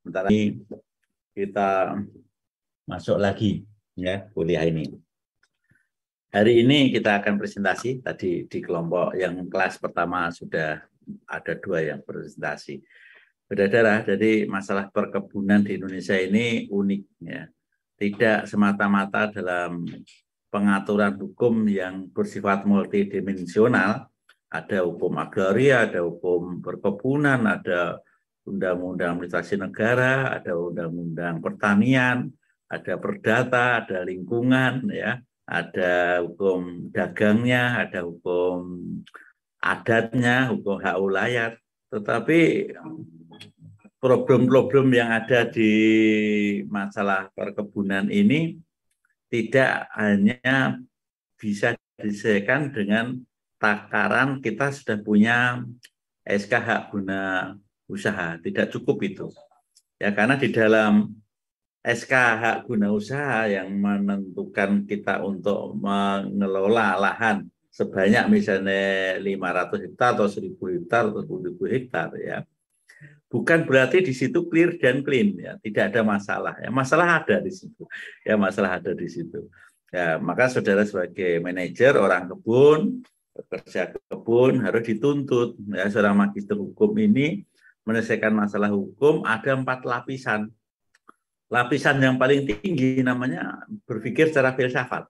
Sebentar lagi kita masuk lagi ya kuliah ini. Hari ini kita akan presentasi. Tadi di kelompok yang kelas pertama sudah ada 2 yang presentasi. Saudara, jadi masalah perkebunan di Indonesia ini unik ya. Tidak semata-mata dalam pengaturan hukum yang bersifat multidimensional. Ada hukum agraria, ada hukum perkebunan, ada undang-undang administrasi negara, ada undang-undang pertanian, ada perdata, ada lingkungan, ya, ada hukum dagangnya, ada hukum adatnya, hukum hak ulayat. Tetapi problem-problem yang ada di masalah perkebunan ini tidak hanya bisa diselesaikan dengan takaran kita sudah punya SK hak guna usaha, tidak cukup itu. Ya, karena di dalam SK hak guna usaha yang menentukan kita untuk mengelola lahan sebanyak misalnya 500 hektar atau 1000 hektar atau 1000 hektar ya. Bukan berarti di situ clear dan clean ya, tidak ada masalah. Ya, masalah ada di situ. Ya, masalah ada di situ. Ya, maka saudara sebagai manajer orang kebun, pekerja kebun harus dituntut. Ya, seorang magister hukum ini menyelesaikan masalah hukum ada 4 lapisan. Lapisan yang paling tinggi namanya berpikir secara filsafat.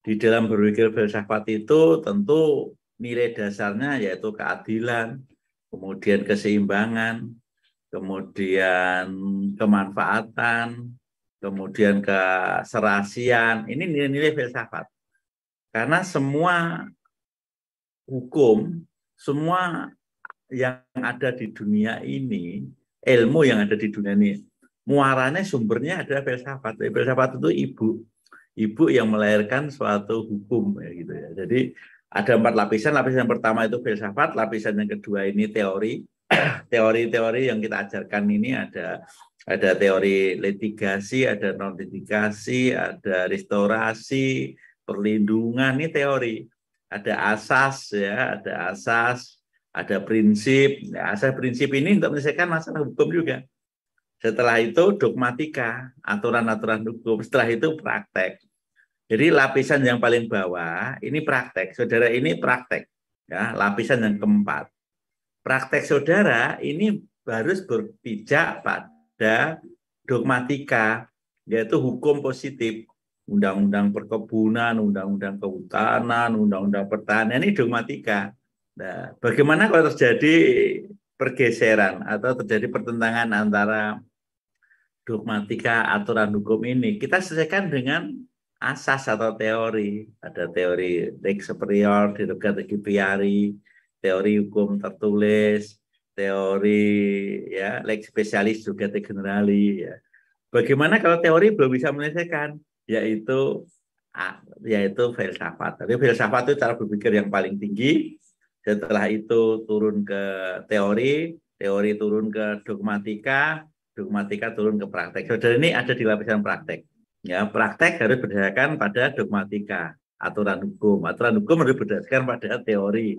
Di dalam berpikir filsafat itu tentu nilai dasarnya yaitu keadilan, kemudian keseimbangan, kemudian kemanfaatan, kemudian keserasian. Ini nilai-nilai filsafat. Karena semua hukum, semua yang ada di dunia ini, ilmu yang ada di dunia ini, muaranya sumbernya adalah filsafat. Filsafat itu ibu yang melahirkan suatu hukum ya gitu ya. Jadi ada 4 lapisan. Lapisan yang pertama itu filsafat, lapisan yang kedua ini teori. Teori-teori yang kita ajarkan ini ada teori litigasi, ada non litigasi, ada restorasi, perlindungan, ini teori. Ada asas ya, ada asas, ada prinsip. Ya, asas prinsip ini untuk menyelesaikan masalah hukum juga. Setelah itu dogmatika, aturan-aturan hukum. Setelah itu praktek. Jadi lapisan yang paling bawah ini praktek. Saudara, ini praktek. Ya, lapisan yang keempat. Praktek saudara ini harus berpijak pada dogmatika, yaitu hukum positif. Undang-undang perkebunan, undang-undang kehutanan, undang-undang pertanian, ini dogmatika. Nah, bagaimana kalau terjadi pergeseran atau terjadi pertentangan antara dogmatika aturan hukum ini? Kita selesaikan dengan asas atau teori. Ada teori lex superior, derogative priori, teori hukum tertulis, teori ya lex specialis derogative generali ya. Bagaimana kalau teori belum bisa menyelesaikan? Yaitu filsafat. Tapi filsafat itu cara berpikir yang paling tinggi. Setelah itu turun ke teori, teori turun ke dogmatika, dogmatika turun ke praktek. Saudara, ini ada di lapisan praktek. Ya, praktek harus berdasarkan pada dogmatika, aturan hukum. Aturan hukum harus berdasarkan pada teori.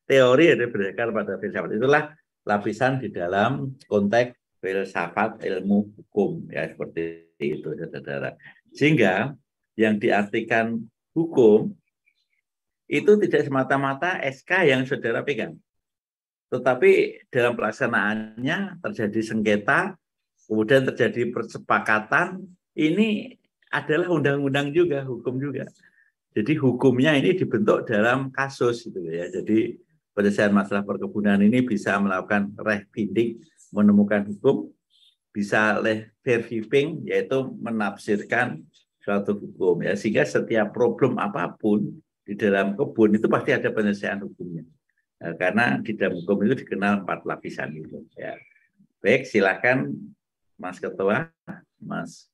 Teori harus berdasarkan pada filsafat. Itulah lapisan di dalam konteks filsafat ilmu hukum, ya seperti itu, saudara. Sehingga yang diartikan hukum itu tidak semata-mata SK yang saudara pegang, tetapi dalam pelaksanaannya terjadi sengketa, kemudian terjadi persepakatan. Ini adalah undang-undang juga, hukum juga. Jadi hukumnya ini dibentuk dalam kasus gitu ya. Jadi penyelesaian masalah perkebunan ini bisa melakukan reh-binding, menemukan hukum, bisa verifying, yaitu menafsirkan suatu hukum ya, sehingga setiap problem apapun di dalam kebun itu pasti ada penyelesaian hukumnya. Nah, karena di dalam hukum itu dikenal 4 lapisan itu ya. Baik, silakan Mas Ketua, Mas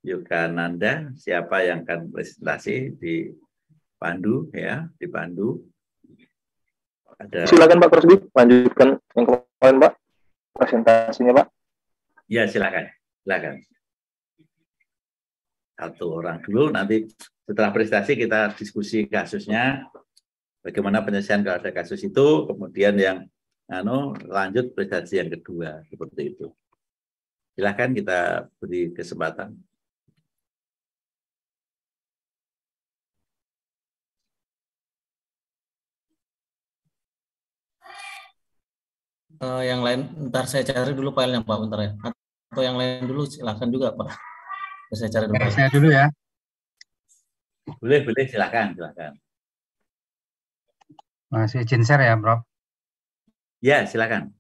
Yogananda, siapa yang akan presentasi di Pandu ya, di Pandu. Silakan Pak Krusdi, lanjutkan yang kemarin Pak, presentasinya Pak. Ya, silakan. Satu orang dulu, nanti setelah presentasi kita diskusi kasusnya, bagaimana penyelesaian kalau ada kasus itu, kemudian yang lanjut presentasi yang kedua, seperti itu. Silakan kita beri kesempatan. Yang lain, ntar saya cari dulu filenya Pak, bentar ya. Atau yang lain dulu, silakan juga Pak. Saya cari dulu. Saya dulu ya. Boleh, silakan. Masih izin share ya, Bro? Ya, silakan.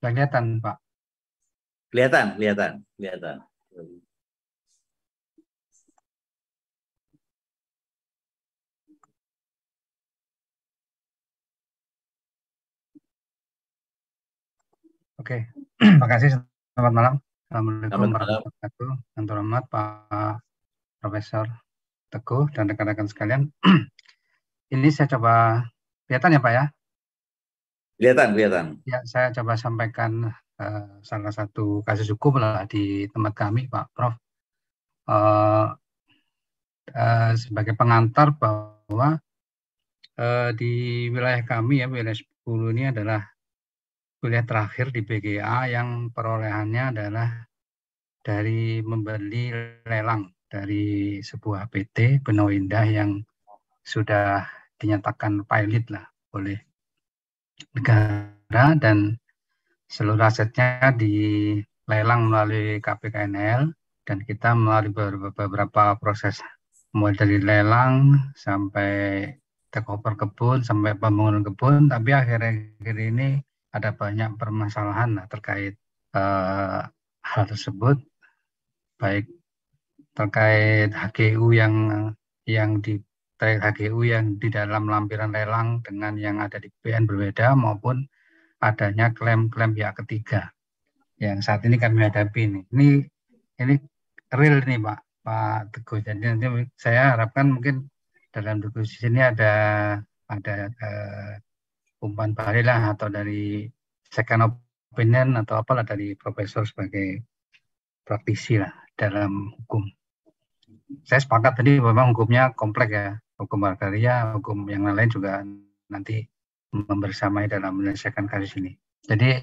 Kelihatan, Pak? Kelihatan. Oke, terima kasih. Selamat malam. Assalamualaikum Selamat malam. warahmatullahi wabarakatuh. Yang terhormat Pak Profesor Teguh dan rekan-rekan sekalian. Ini saya coba, kelihatan ya Pak ya? Kelihatan. Ya, saya coba sampaikan salah satu kasus hukum lah di tempat kami, Pak Prof. Sebagai pengantar bahwa di wilayah kami ya, wilayah 10 ini adalah wilayah terakhir di BGA yang perolehannya adalah dari membeli lelang dari sebuah PT Benau Indah yang sudah dinyatakan pilot lah oleh negara dan seluruh asetnya dilelang melalui KPKNL dan kita melalui beberapa proses mulai dari lelang sampai takeover kebun sampai pembangunan kebun, tapi akhir-akhir ini ada banyak permasalahan terkait hal tersebut, baik terkait HGU yang di dalam lampiran lelang dengan yang ada di PN berbeda maupun adanya klaim-klaim pihak ketiga yang saat ini kami hadapi ini. Ini real nih Pak Teguh. Jadi nanti saya harapkan mungkin dalam diskusi ini ada umpan balik lah atau dari second opinion atau apalah dari profesor sebagai praktisi lah dalam hukum. Saya sepakat tadi memang hukumnya kompleks ya, hukum agraria, hukum yang lain juga nanti membersamai dalam menyelesaikan kasus ini. Jadi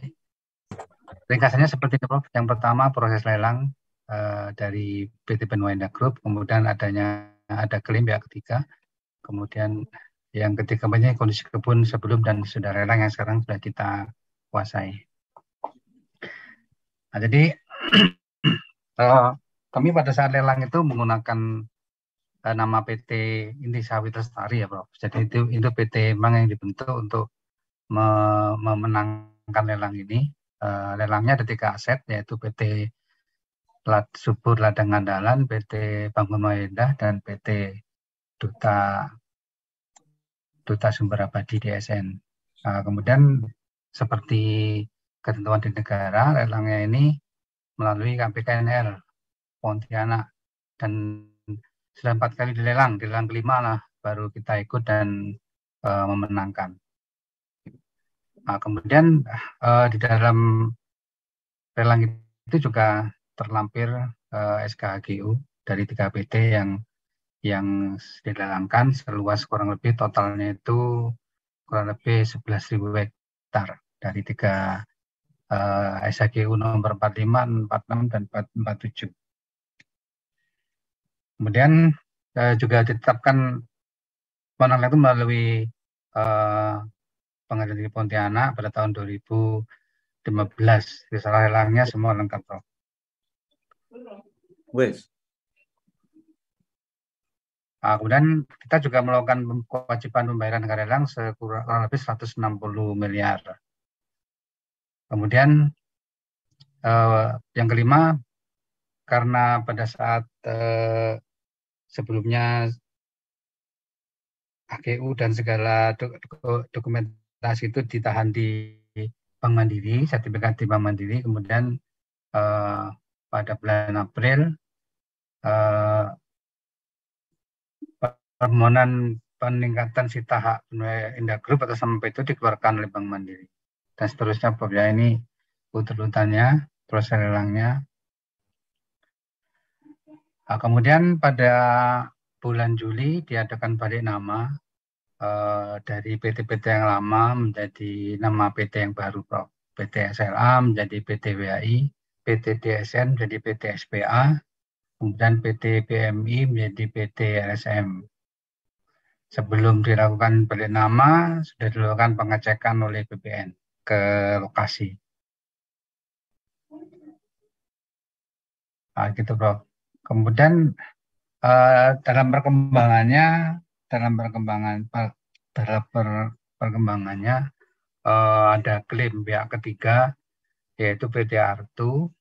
ringkasannya seperti itu, Prof. Yang pertama proses lelang dari PT Benau Indah Group, kemudian ada klaim pihak ketiga, kemudian yang ketiga banyak kondisi kebun sebelum dan sudah lelang yang sekarang sudah kita kuasai. Nah, jadi kami pada saat lelang itu menggunakan nama PT Intisari Lestari ya, Prof. Jadi itu PT memang yang dibentuk untuk memenangkan lelang ini. Lelangnya ada 3 aset, yaitu PT Subur Ladang Andalan, PT Bangun Indah, dan PT Duta Sumber Abadi DSN. Kemudian seperti ketentuan di negara, lelangnya ini melalui KPKNL Pontianak dan sudah 4 kali dilelang, dilelang kelima lah baru kita ikut dan memenangkan. Kemudian di dalam lelang itu juga terlampir SKHGU dari 3 PT yang dilelangkan seluas kurang lebih totalnya itu kurang lebih 11.000 hektar dari 3 SHGU nomor 45, 46, dan 47. Kemudian juga ditetapkan pemenang itu melalui Pengadilan Negeri Pontianak pada tahun 2015. Risalah lelangnya semua lengkap, Prof. Wes. Kemudian kita juga melakukan kewajiban pembayaran negara lelang kurang lebih 160 miliar. Kemudian yang kelima, karena pada saat sebelumnya HGU dan segala dokumentasi itu ditahan di Bank Mandiri, sertifikat di Bank Mandiri, kemudian pada bulan April permohonan peningkatan sita hak Benau Indah Group atau sampai itu dikeluarkan oleh Bank Mandiri dan seterusnya. Ya, ini urutannya proses lelangnya. Kemudian pada bulan Juli diadakan balik nama dari PT-PT yang lama menjadi nama PT yang baru, Prof. PT SLA menjadi PT WAI, PT DSN menjadi PT SPA, kemudian PT PMI menjadi PT LSM. Sebelum dilakukan balik nama, sudah dilakukan pengecekan oleh BPN ke lokasi. Nah, gitu, Prof. Kemudian dalam perkembangannya ada klaim pihak ketiga yaitu PT Artu.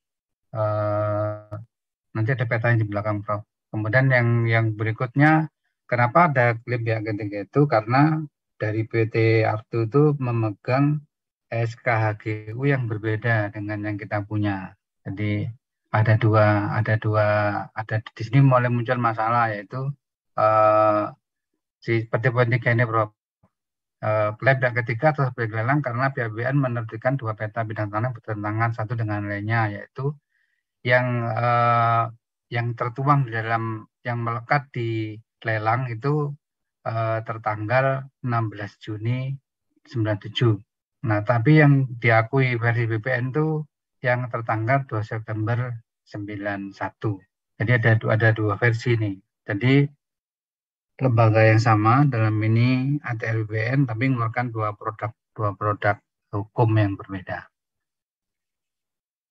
Nanti ada petanya di belakang, Prof. Kemudian yang berikutnya, kenapa ada klaim pihak ketiga itu? Karena dari PT Artu itu memegang SKHGU yang berbeda dengan yang kita punya. Jadi ada di sini mulai muncul masalah, yaitu si PT poin 3 ini, Prof. Klaim pihak ketiga terus berlelang karena pihak BPN menerbitkan 2 peta bidang tanah bertentangan satu dengan lainnya, yaitu yang tertuang di dalam yang melekat di lelang itu tertanggal 16 Juni 97. Nah, tapi yang diakui versi BPN itu yang tertanggal 2 September 91. Jadi ada dua versi nih. Jadi lembaga yang sama dalam ini ATL BPN tapi mengeluarkan dua produk hukum yang berbeda.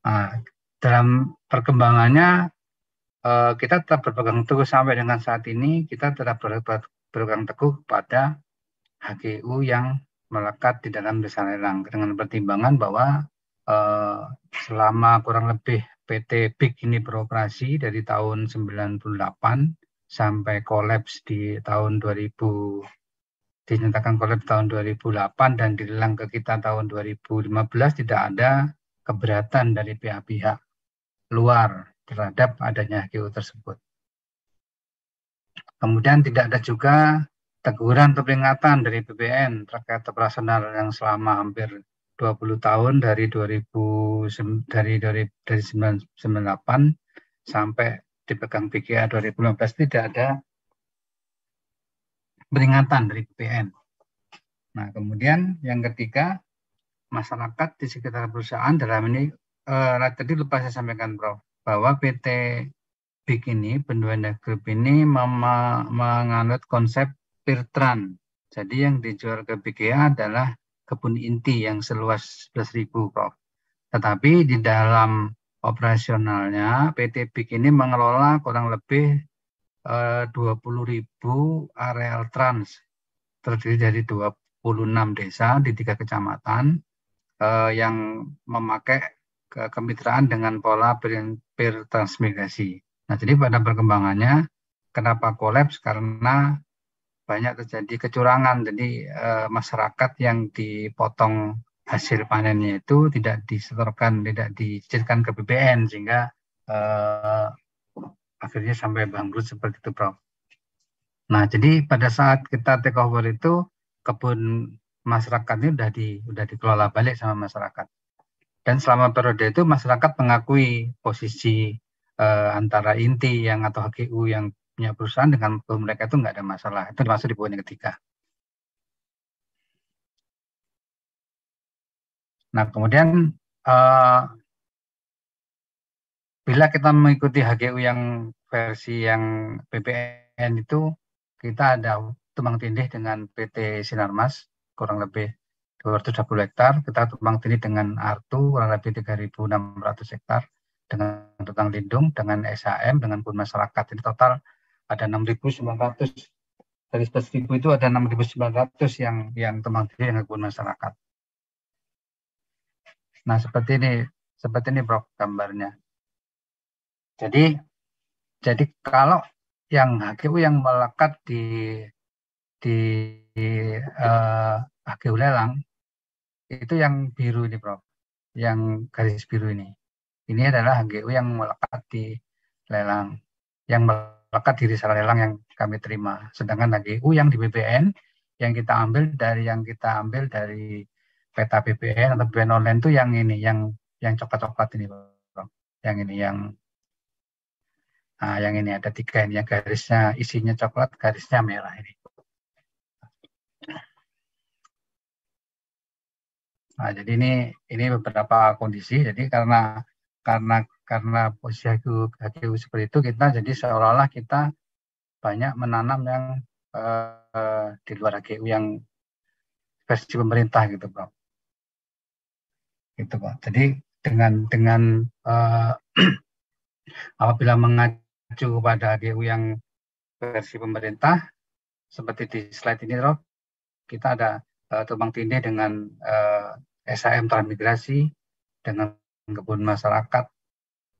Nah, dalam perkembangannya kita tetap berpegang teguh sampai dengan saat ini, kita tetap berpegang teguh pada HGU yang melekat di dalam desa lelang dengan pertimbangan bahwa selama kurang lebih PT BIG ini beroperasi dari tahun 98 sampai kolaps di tahun 2000, dinyatakan kolaps tahun 2008 dan dilelang ke kita tahun 2015, tidak ada keberatan dari pihak-pihak luar terhadap adanya HGU tersebut. Kemudian tidak ada juga teguran atau peringatan dari BPN terkait operasional yang selama hampir 20 tahun dari 1998 sampai dipegang BGA 2015 tidak ada peringatan dari BPN. Nah, kemudian yang ketiga, masyarakat di sekitar perusahaan dalam ini tadi lupa saya sampaikan, Prof, bahwa PT BIG ini, Bendungan Group ini menganut konsep Pirtran. Jadi yang dijual ke BGA adalah kebun inti yang seluas 11.000, Prof. Tetapi di dalam operasionalnya PT BIG ini mengelola kurang lebih 20.000 areal trans, terdiri dari 26 desa di 3 kecamatan yang memakai kemitraan dengan pola transmigrasi. Nah, jadi pada perkembangannya, kenapa kolaps? Karena banyak terjadi kecurangan. Jadi masyarakat yang dipotong hasil panennya itu tidak disetorkan, tidak dicicilkan ke BPN, sehingga akhirnya sampai bangkrut seperti itu, Prof. Nah, jadi pada saat kita take over itu, kebun masyarakat ini udah dikelola balik sama masyarakat. Dan selama periode itu masyarakat mengakui posisi antara inti yang atau HGU yang punya perusahaan dengan mereka itu nggak ada masalah. Itu dimaksud di poin yang ketiga. Nah, kemudian bila kita mengikuti HGU yang versi yang BPN itu, kita ada tumpang tindih dengan PT Sinarmas kurang lebih 220 hektar, kita tumpang tindih dengan Artu kurang lebih 3.600 hektar, dengan Tutang Lindung, dengan SHM, dengan kebun masyarakat. Jadi total ada 6.900. Dari 11.000 itu ada 6.900 yang tumpang tindih dengan kebun masyarakat. Nah, seperti ini Prof gambarnya. Jadi kalau yang HGU yang melekat di HGU lelang itu yang biru ini, Prof, yang garis biru ini. Ini adalah HGU yang melekat di lelang, yang melekat di risalah lelang yang kami terima. Sedangkan HGU yang di BPN yang kita ambil dari peta BPN atau BPN online itu yang ini, yang coklat-coklat ini, Prof. Yang ini yang ini ada 3 ini, yang garisnya isinya coklat, garisnya merah ini. Nah, jadi ini beberapa kondisi. Jadi karena posisi HGU seperti itu, kita jadi seolah-olah kita banyak menanam yang di luar HGU yang versi pemerintah gitu, Bro. Gitu, Pak. Jadi dengan apabila mengacu kepada HGU yang versi pemerintah, seperti di slide ini, Bro, kita ada tumpang tindih dengan SHM transmigrasi dengan kebun masyarakat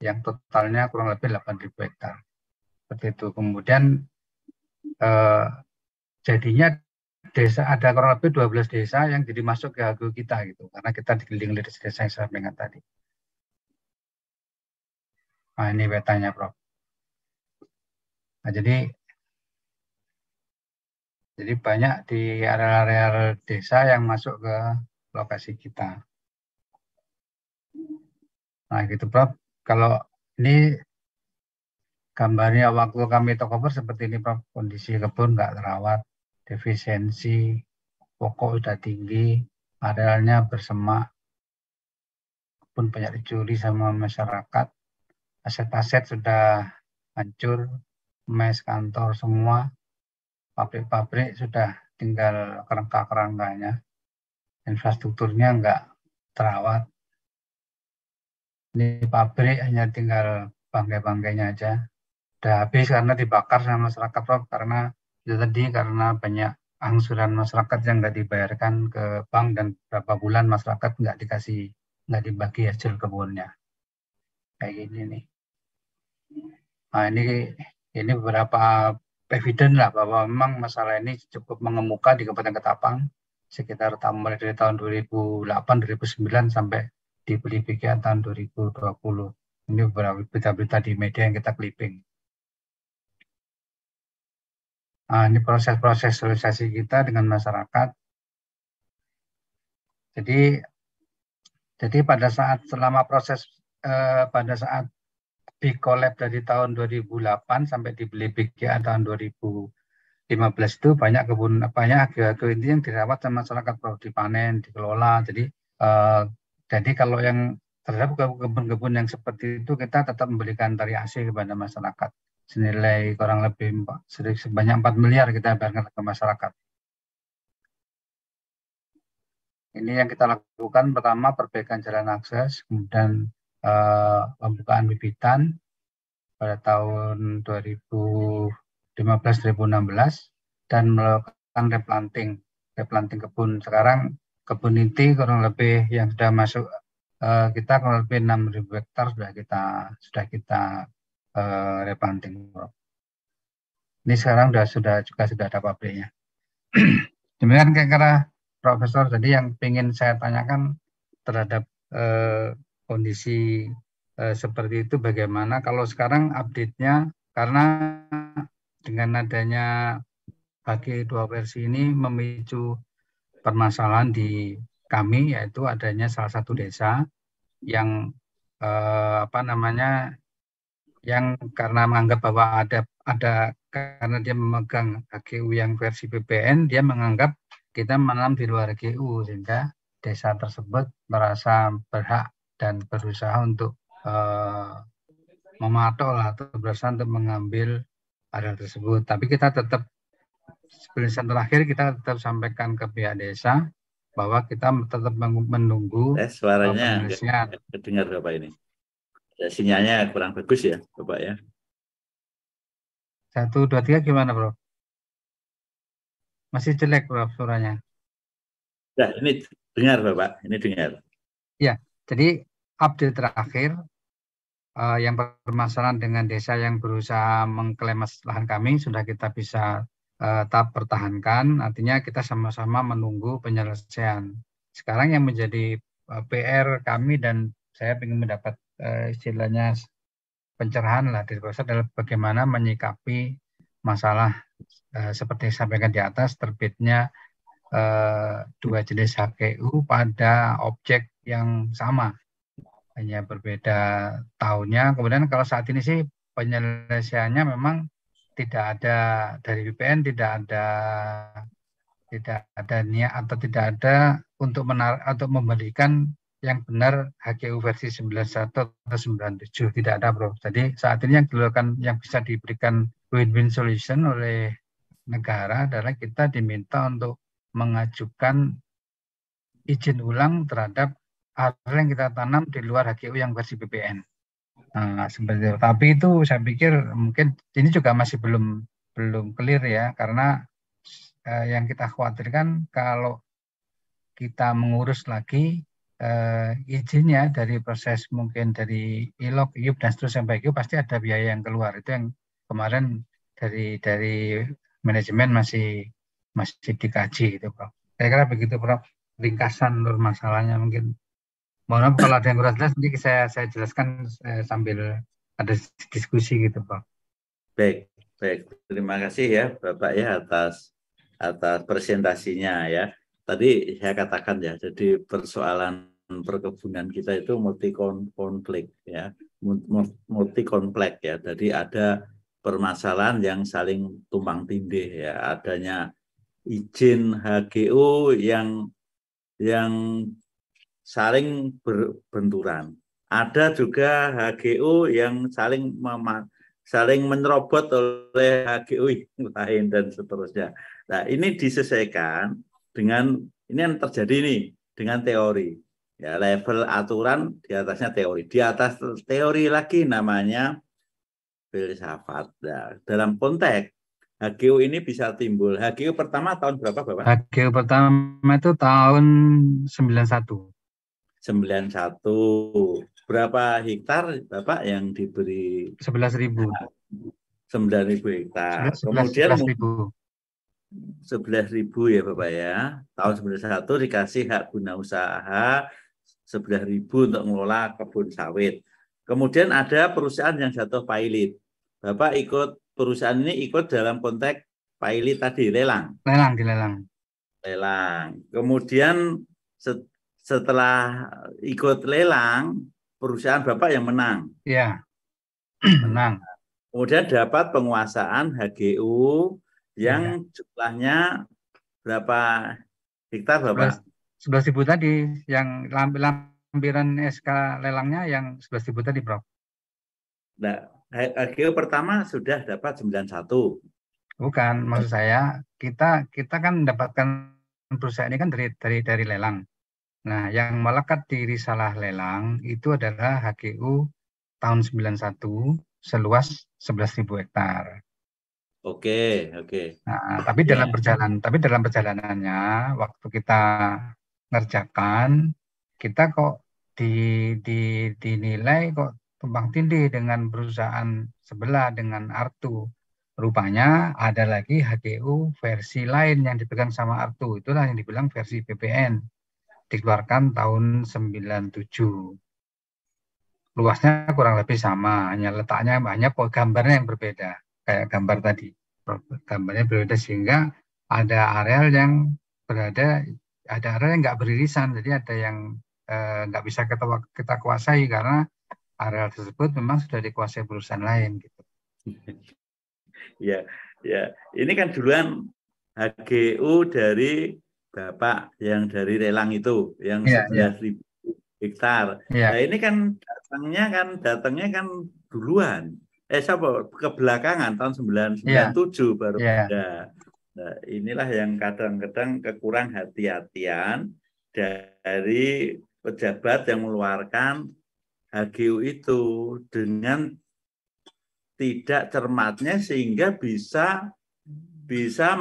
yang totalnya kurang lebih 8.000 hektar. Seperti itu. Kemudian jadinya desa ada kurang lebih 12 desa yang jadi masuk ke HGU kita gitu, karena kita dikelilingi oleh desa yang saya sampaikan tadi. Nah, ini petanya, Prof. Nah, jadi banyak di area-area desa yang masuk ke lokasi kita. Nah, gitu, Prof. Kalau ini gambarnya waktu kami take over seperti ini, Prof. Kondisi kebun nggak terawat, defisiensi, pokok udah tinggi, arealnya bersemak, kebun banyak dicuri sama masyarakat, aset-aset sudah hancur, mes kantor semua, pabrik-pabrik sudah tinggal kerangka-kerangkanya, infrastrukturnya nggak terawat. Ini pabrik hanya tinggal bangkai-bangkainya aja. Udah habis karena dibakar sama masyarakat, Prof. Karena itu tadi, karena banyak angsuran masyarakat yang nggak dibayarkan ke bank dan berapa bulan masyarakat nggak dibagi hasil kebunnya. Kayak gini nih. Nah, ini beberapa evidence lah bahwa memang masalah ini cukup mengemuka di Kabupaten Ketapang sekitar mulai dari tahun 2008-2009 sampai di BPK tahun 2020. Ini beberapa berita-berita di media yang kita clipping. Nah, ini proses-proses sosialisasi kita dengan masyarakat. Jadi pada saat selama proses pada saat Big Collab dari tahun 2008 sampai dibeli BGA tahun 2015 itu banyak HGU ini yang dirawat sama masyarakat, Prof, dipanen, dikelola. Jadi kalau yang terhadap kebun-kebun yang seperti itu kita tetap memberikan tarif AC kepada masyarakat senilai kurang lebih sebanyak 4 miliar kita bayarkan ke masyarakat. Ini yang kita lakukan, pertama perbaikan jalan akses, kemudian pembukaan bibitan pada tahun 2015-2016 dan melakukan replanting kebun. Sekarang kebun inti kurang lebih yang sudah masuk kita kurang lebih 6.000 hektar sudah kita replanting. Ini sekarang sudah ada pabriknya. Demikian kira-kira, Profesor, tadi yang ingin saya tanyakan terhadap kondisi seperti itu bagaimana. Kalau sekarang update-nya, karena dengan adanya HG2 versi ini memicu permasalahan di kami, yaitu adanya salah satu desa yang yang karena menganggap bahwa karena dia memegang HGU yang versi PPN, dia menganggap kita menanam di luar HGU, sehingga desa tersebut merasa berhak dan berusaha untuk mematok atau berusaha untuk mengambil area tersebut. Tapi kita tetap, penjelasan terakhir kita tetap sampaikan ke pihak desa bahwa kita tetap menunggu suaranya penyelesaian. Dengar Bapak ini. Sinyalnya kurang bagus ya, Bapak ya. 1, 2, 3 gimana, Bro? Masih jelek, Bro, suaranya. Nah, ini dengar, Bapak. Ini dengar. Ya, jadi update terakhir yang bermasalah dengan desa yang berusaha mengklaim lahan kami sudah kita bisa tetap pertahankan. Artinya kita sama-sama menunggu penyelesaian. Sekarang yang menjadi PR kami dan saya ingin mendapat istilahnya pencerahan lah dari proses adalah bagaimana menyikapi masalah seperti sampaikan di atas, terbitnya 2 jenis HGU pada objek yang sama, hanya berbeda tahunnya. Kemudian kalau saat ini sih penyelesaiannya memang tidak ada dari BPN, tidak ada niat atau tidak ada untuk memberikan yang benar HGU versi 91 atau 97, tidak ada Bro. Jadi saat ini yang dilakukan, yang bisa diberikan win-win solution oleh negara adalah kita diminta untuk mengajukan izin ulang terhadap area yang kita tanam di luar HGU yang versi BPN. Nah, seperti itu. Tapi itu saya pikir mungkin ini juga masih belum clear ya, karena yang kita khawatirkan kalau kita mengurus lagi izinnya dari proses mungkin dari ILOG, IUP dan seterusnya sampai IQ, pasti ada biaya yang keluar. Itu yang kemarin dari manajemen masih dikaji gitu, Prof. Saya kira begitu, Prof. Ringkasan masalahnya mungkin. Mohon maaf kalau ada yang kurang jelas, nanti saya jelaskan sambil ada diskusi gitu, Prof. Baik, baik. Terima kasih ya Bapak ya atas presentasinya ya. Tadi saya katakan ya, jadi persoalan perkebunan kita itu multi konflik ya, multi kompleks ya. Jadi ada permasalahan yang saling tumpang tindih ya, adanya izin HGU yang saling berbenturan. Ada juga HGU yang saling menyerobot oleh HGU yang lain dan seterusnya. Nah, ini disesuaikan dengan ini yang terjadi nih dengan teori. Ya, level aturan di atasnya teori. Di atas teori lagi namanya filsafat. Nah, dalam konteks HGU ini bisa timbul. HGU pertama tahun berapa, Bapak? HGU pertama itu tahun 91. 91. Berapa hektar Bapak yang diberi? 11.000. 9.000 hektar. 11.000. 11.000 ya Bapak ya. Tahun 91 dikasih hak guna usaha 11.000 untuk mengelola kebun sawit. Kemudian ada perusahaan yang jatuh pilot. Bapak ikut perusahaan ini ikut dalam konteks pilot tadi, lelang. Dilelang. Lelang. Kemudian setelah ikut lelang, perusahaan Bapak yang menang. Iya, menang. Kemudian dapat penguasaan HGU yang jumlahnya berapa hektar Bapak? 11.000 tadi, yang lampiran SK lelangnya yang 11.000 tadi, Prof. Nah, HGU pertama sudah dapat 91. Bukan, maksud saya kita kan mendapatkan perusahaan ini kan dari lelang. Nah, yang melekat di risalah lelang itu adalah HGU tahun 91 seluas 11.000 hektar. Oke. Nah, tapi dalam perjalanannya waktu kita ngerjakan, kita kok dinilai kok tumpang tindih dengan perusahaan sebelah, dengan Artu. Rupanya ada lagi HGU versi lain yang dipegang sama Artu. Itulah yang dibilang versi BPN. Dikeluarkan tahun 97. Luasnya kurang lebih sama, hanya letaknya gambarnya yang berbeda. Kayak gambar tadi. Gambarnya berbeda sehingga ada areal yang nggak beririsan. Jadi ada yang nggak bisa kita kuasai karena areal tersebut memang sudah dikuasai perusahaan lain gitu. Ya. Ini kan duluan HGU dari Bapak yang dari lelang itu, yang 11.000 hektar. Ya. Nah, ini kan datangnya kan duluan. Kebelakangan tahun 1997 baru ada. Nah, inilah yang kadang-kadang kekurang hati-hatian dari pejabat yang mengeluarkan HGU itu dengan tidak cermatnya sehingga bisa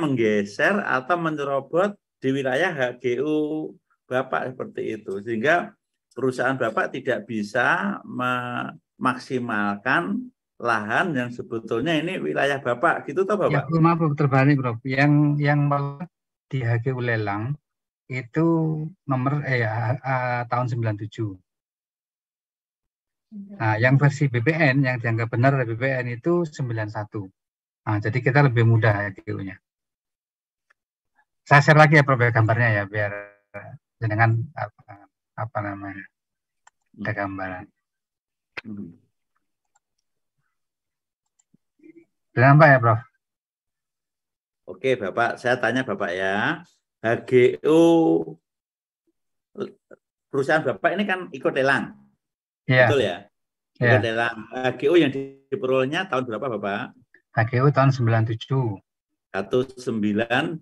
menggeser atau menyerobot di wilayah HGU Bapak seperti itu, sehingga perusahaan Bapak tidak bisa memaksimalkan lahan yang sebetulnya ini wilayah Bapak, gitu toh Bapak? Ya, maaf terbalik, Bro. Yang di HGU lelang itu nomor tahun 97. Nah, yang versi BPN yang dianggap benar oleh BPN itu 91. Nah, jadi kita lebih mudah HGU-nya. Saya share lagi ya Prof gambarnya ya biar dengan apa namanya ada gambaran. Nampak ya Prof? Oke Bapak, saya tanya Bapak ya, HGU perusahaan Bapak ini kan ikut lelang. Iya, Betul ya? iya. Ikut lelang. HGU yang diperolehnya tahun berapa Bapak? HGU tahun 97. 1997.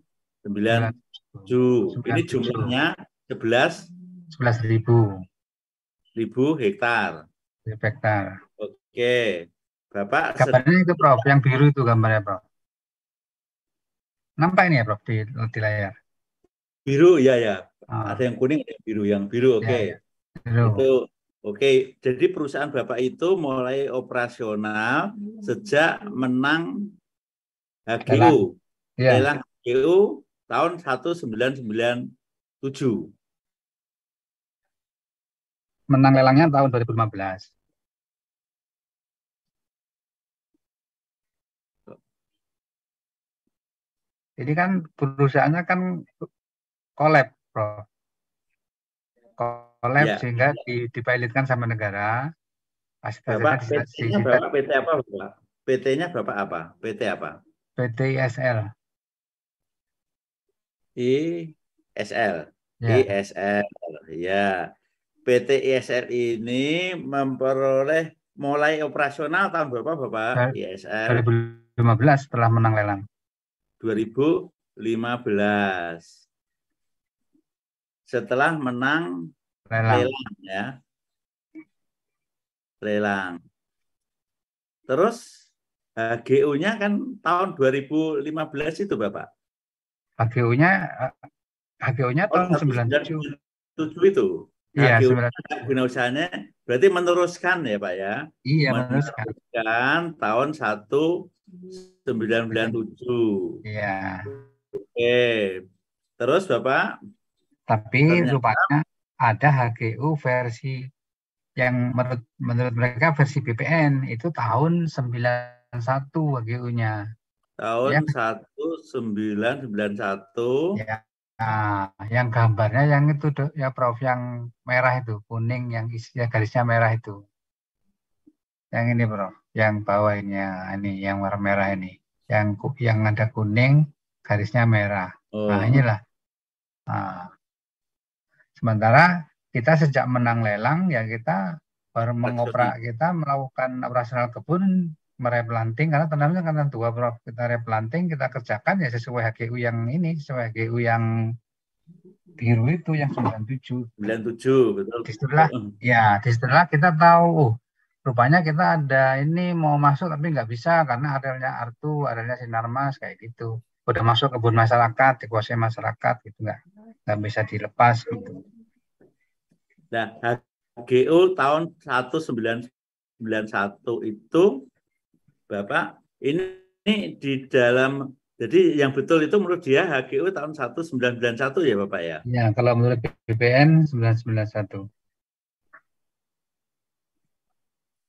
Ini jumlahnya 11.000 hektar. hektar. Oke. Bapak Gambarnya itu Prof, yang biru itu gambarnya Prof. Nampak ini ya Prof di layar. biru ya ya. Ah, Ada yang kuning, ada yang biru. Yang biru oke. ya, biru. Itu oke. Jadi perusahaan Bapak itu mulai operasional sejak menang HGU. Iya, Lelang HGU tahun 1997. menang lelangnya tahun 2015. Jadi kan perusahaannya kan collab, Prof. Collab Ya. sehingga dipilotkan sama negara. Bapak Hasilnya PT-nya Bapak PT apa Bapak? PT-nya Bapak apa? PT apa? PT ISL. ISL. Ya, ISL. Ya. PT ISL ini memperoleh mulai operasional tahun berapa Bapak? ISL 2015 setelah menang lelang. 2015. Setelah menang lelang ya. Lelang. Terus HGU-nya kan tahun 2015 itu Bapak. HGU-nya tahun 97. 97 itu. Iya, Guna usahanya berarti meneruskan ya Pak ya. Iya, meneruskan. Tahun 1997. Iya. Oke. Terus Bapak? Tapi rupanya ada HGU versi yang menurut mereka versi BPN itu tahun 91 HGU-nya. Tahun Ya. 1991. Ya. Nah, yang gambarnya yang itu ya Prof, yang merah itu, kuning yang isinya garisnya merah itu. Yang ini Prof, yang bawahnya ini yang warna merah ini. Yang ada kuning garisnya merah. Nah, inilah. Nah, sementara kita sejak menang lelang ya kita baru kita melakukan operasional kebun, mereplanting karena tanamnya kan tua Prof. Kita replanting, kita kerjakan ya sesuai HGU yang ini, sesuai HGU yang biru itu yang 97. 97 betul. Disitulah kita tahu rupanya kita ada ini mau masuk tapi nggak bisa karena arealnya Artu, arealnya Sinarmas kayak gitu. Udah masuk kebun masyarakat, dikuasai masyarakat gitu, nggak bisa dilepas gitu. Nah, HGU tahun 1991 itu Bapak ini di dalam, jadi yang betul itu menurut dia HGU tahun 1991 ya Bapak ya? Ya, kalau menurut BPN 1991.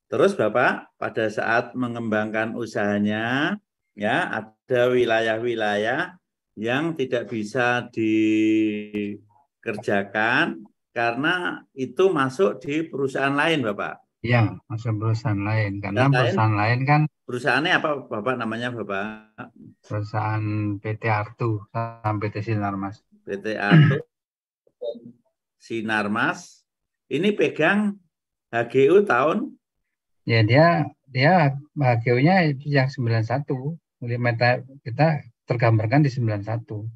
Terus Bapak pada saat mengembangkan usahanya ya ada wilayah-wilayah yang tidak bisa dikerjakan karena itu masuk di perusahaan lain Bapak. Iya, masuk perusahaan lain karena perusahaan lain kan perusahaannya apa Bapak namanya Bapak? Perusahaan PT Artu sama PT Sinarmas. PT Artu Sinarmas ini pegang HGU tahun? Ya dia HGU-nya yang 91. Kita tergambarkan di 91.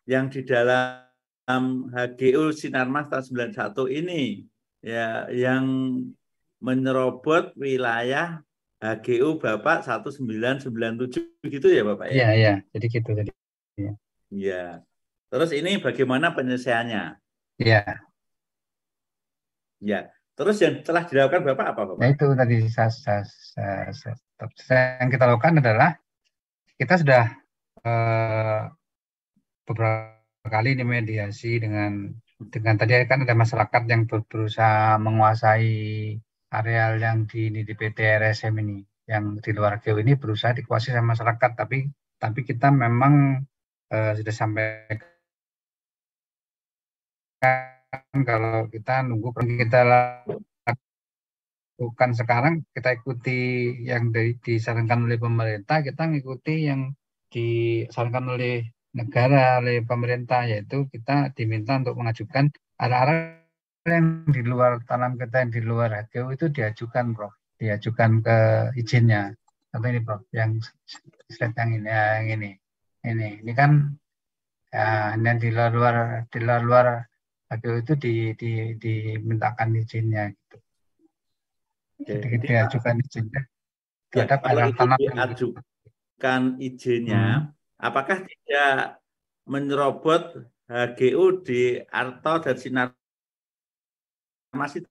Yang di dalam HGU Sinarmas tahun 91 ini ya yang menyerobot wilayah HGU Bapak 1997 gitu ya Bapak ya? Iya, jadi gitu tadi. Iya. Terus ini bagaimana penyelesaiannya? Iya. Ya. Terus yang telah dilakukan Bapak apa Bapak? Nah itu tadi yang kita lakukan adalah kita sudah beberapa kali ini mediasi dengan tadi kan ada masyarakat yang berusaha menguasai areal yang di PT RSM ini, yang di luar HGU ini berusaha dikuasai sama masyarakat, tapi kita memang sudah sampaikan kalau kita nunggu kita lakukan sekarang, kita ikuti yang disarankan oleh pemerintah, kita ngikuti yang disarankan oleh negara, oleh pemerintah, yaitu kita diminta untuk mengajukan area-area yang di luar tanam kita, yang di luar HGU itu diajukan, Prof. Diajukan ke izinnya. Atau ini, Prof, yang slide yang ini, yang ini. Ini kan ya, yang di luar HGU itu dimintakan izinnya gitu. Jadi Jadi diajukan izinnya ya, terhadap kalau area itu tanam yang diajukan izinnya, apakah tidak menyerobot HGU di Arto dan Sinarmas itu,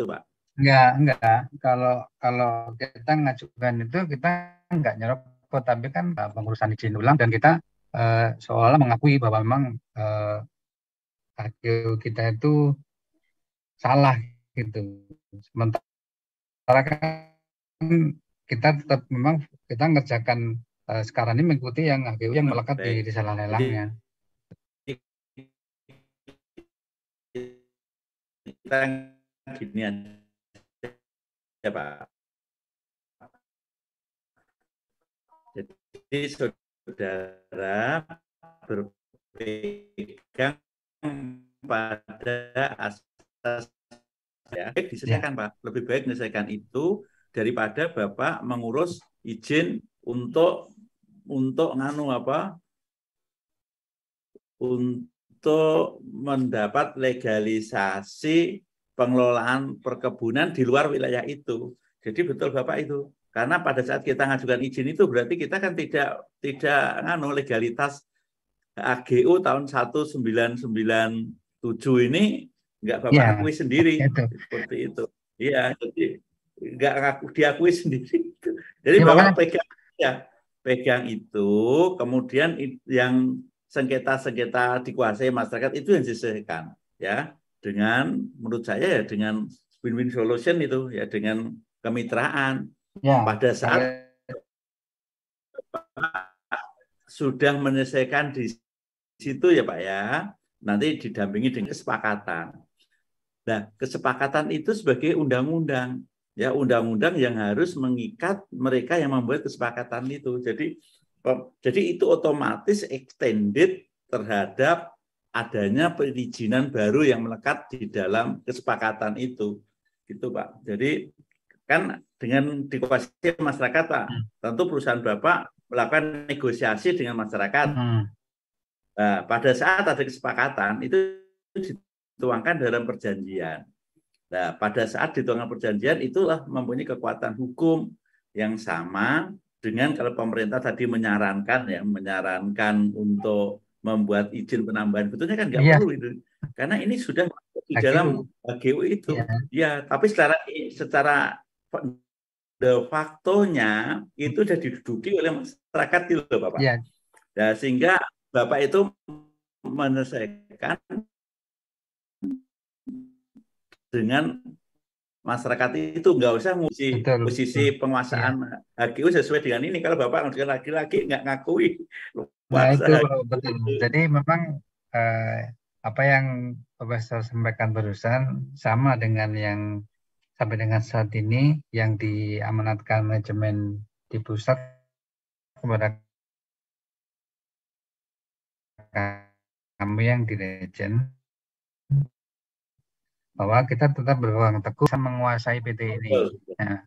Pak? enggak. Kalau kita ngajukan itu kita enggak nyerobot, tapi kan pengurusan izin ulang dan kita seolah mengakui bahwa memang HGU kita itu salah gitu. Sementara kan kita tetap memang kita ngerjakan sekarang ini mengikuti yang HGU yang melekat di Baik. salah Jadi lelangnya. kita gini aja, Pak. Jadi saudara berpegang pada asas ya, diselesaikan, Pak. Lebih baik menyelesaikan itu daripada Bapak mengurus izin untuk nganu apa? Untuk mendapat legalisasi pengelolaan perkebunan di luar wilayah itu. Jadi betul Bapak itu. Karena pada saat kita ngajukan izin itu berarti kita kan tidak nganu legalitas HGU tahun 1997 ini nggak Bapak Ya, akui sendiri itu. seperti itu. Iya, jadi nggak diakui sendiri. Jadi Ya, Bapak makanya pegang itu, kemudian yang sengketa-sengketa dikuasai masyarakat itu yang diselesaikan ya dengan menurut saya ya dengan win-win solution itu ya dengan kemitraan. ya, Pada saat kalau sudah menyelesaikan di situ ya Pak ya, nanti didampingi dengan kesepakatan. Nah, kesepakatan itu sebagai undang-undang, ya undang-undang yang harus mengikat mereka yang membuat kesepakatan itu. Jadi itu otomatis extended terhadap adanya perizinan baru yang melekat di dalam kesepakatan itu, gitu Pak. Jadi kan dengan dikuasai masyarakat Pak, tentu perusahaan Bapak melakukan negosiasi dengan masyarakat. Nah, pada saat ada kesepakatan itu dituangkan dalam perjanjian. Nah, pada saat dituangkan perjanjian itulah mempunyai kekuatan hukum yang sama dengan kalau pemerintah tadi menyarankan untuk membuat izin penambahan betulnya kan nggak perlu itu. Karena ini sudah di dalam HGU itu. Ya, tapi secara de facto-nya itu sudah diduduki oleh masyarakat itu loh, Bapak. Ya. Nah, sehingga Bapak itu menyelesaikan dengan masyarakat itu nggak usah ngusi posisi penguasaan HGU sesuai dengan ini. Kalau Bapak ngajukan laki-laki nggak ngakui. Nah itu betul. Jadi memang apa yang Bapak sampaikan barusan sama dengan yang sampai dengan saat ini yang diamanatkan manajemen di pusat kepada kami yang di Regen, bahwa kita tetap berpegang teguh menguasai PT ini. Nah,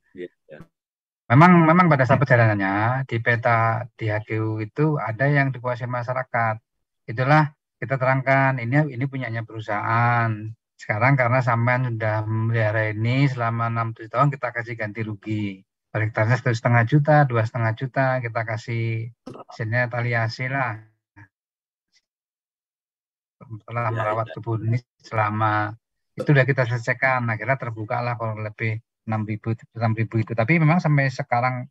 memang pada saat perjalanannya di peta di HGU itu ada yang dikuasai masyarakat. Itulah kita terangkan ini punyanya perusahaan. Sekarang karena sampean sudah memelihara ini selama 6-7 tahun kita kasih ganti rugi. Per hektarnya 1,5 juta, 2,5 juta kita kasih hasilnya taliasi lah. Setelah merawat kebun ini selama itu sudah kita selesaikan, akhirnya terbuka lah kalau lebih 6.000 itu. Tapi memang sampai sekarang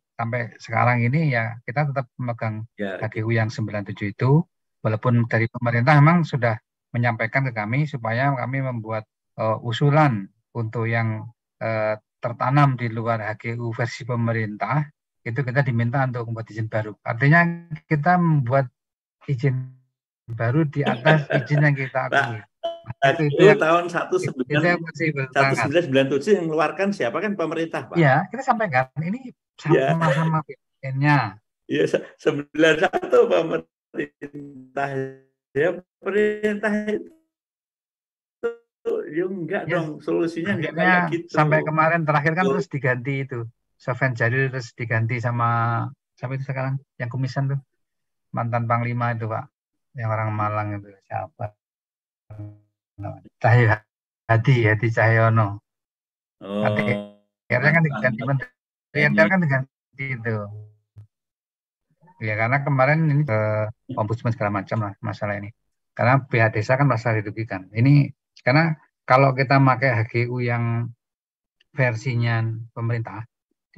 ini ya kita tetap memegang HGU yang 97 itu, walaupun dari pemerintah memang sudah menyampaikan ke kami supaya kami membuat usulan untuk yang tertanam di luar HGU versi pemerintah, itu kita diminta untuk membuat izin baru. Artinya kita membuat izin baru di atas izin yang kita akui. Itu tahun 1997 yang mengeluarkan siapa kan pemerintah Pak? Iya, kita sampaikan ini sama-sama BPN-nya. Ya 91 pemerintah ya perintah itu ya enggak Ya, dong, solusinya enggak akhirnya kayak gitu. sampai kemarin terakhir kan Tuh. terus diganti itu. Sofyan Jalil terus diganti sama siapa itu sekarang yang kumisan tuh mantan Panglima itu Pak, yang orang Malang itu siapa? Cahyo Hadi Cahyono. Oh, Akhirnya kan diganti menteri RTL ini kan diganti itu. Ya karena kemarin ini ombudsman segala macam lah masalah ini. Karena pihak desa kan merasa dirugikan. Ini karena kalau kita pakai HGU yang versinya pemerintah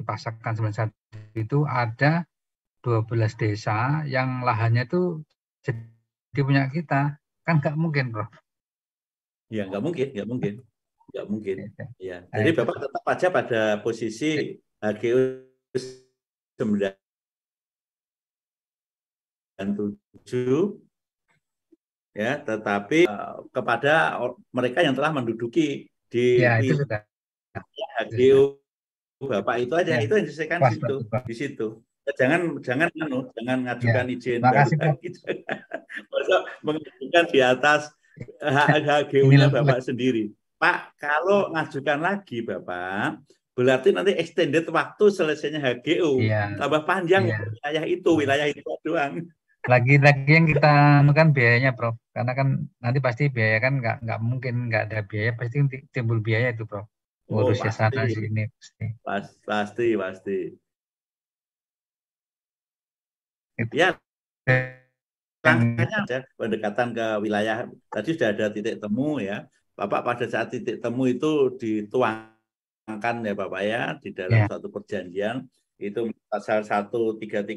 dipasarkan 91 itu ada 12 desa yang lahannya itu jadi punya kita. Kan nggak mungkin, Bro. ya nggak mungkin, nggak mungkin. Ya, Nah, jadi itu. Bapak tetap aja pada posisi HGU 97 ya, tetapi kepada mereka yang telah menduduki di Ya, itu sudah. HGU Bapak itu aja, Ya, itu yang diselesaikan pas, situ, Pak. di situ. Jangan jangan Ya, ngajukan izin baru makasih, Bro. lagi. Masa mengajukan di atas Ini HGU-nya Bapak sendiri. Pak, kalau ngajukan lagi Bapak, berarti nanti extended waktu selesainya HGU, Iya, tambah panjang iya. wilayah itu doang. Lagi yang kita kan biayanya, Prof. Karena kan nanti pasti biaya kan nggak mungkin nggak ada biaya, pasti timbul biaya itu, Prof. Oh, Ngurus sana pasti, sini pasti. pasti. Itu Ya, yang langkahnya ada pendekatan ke wilayah. Tadi sudah ada titik temu ya. Bapak pada saat titik temu itu dituangkan ya Bapak ya di dalam ya, suatu perjanjian itu pasal 1338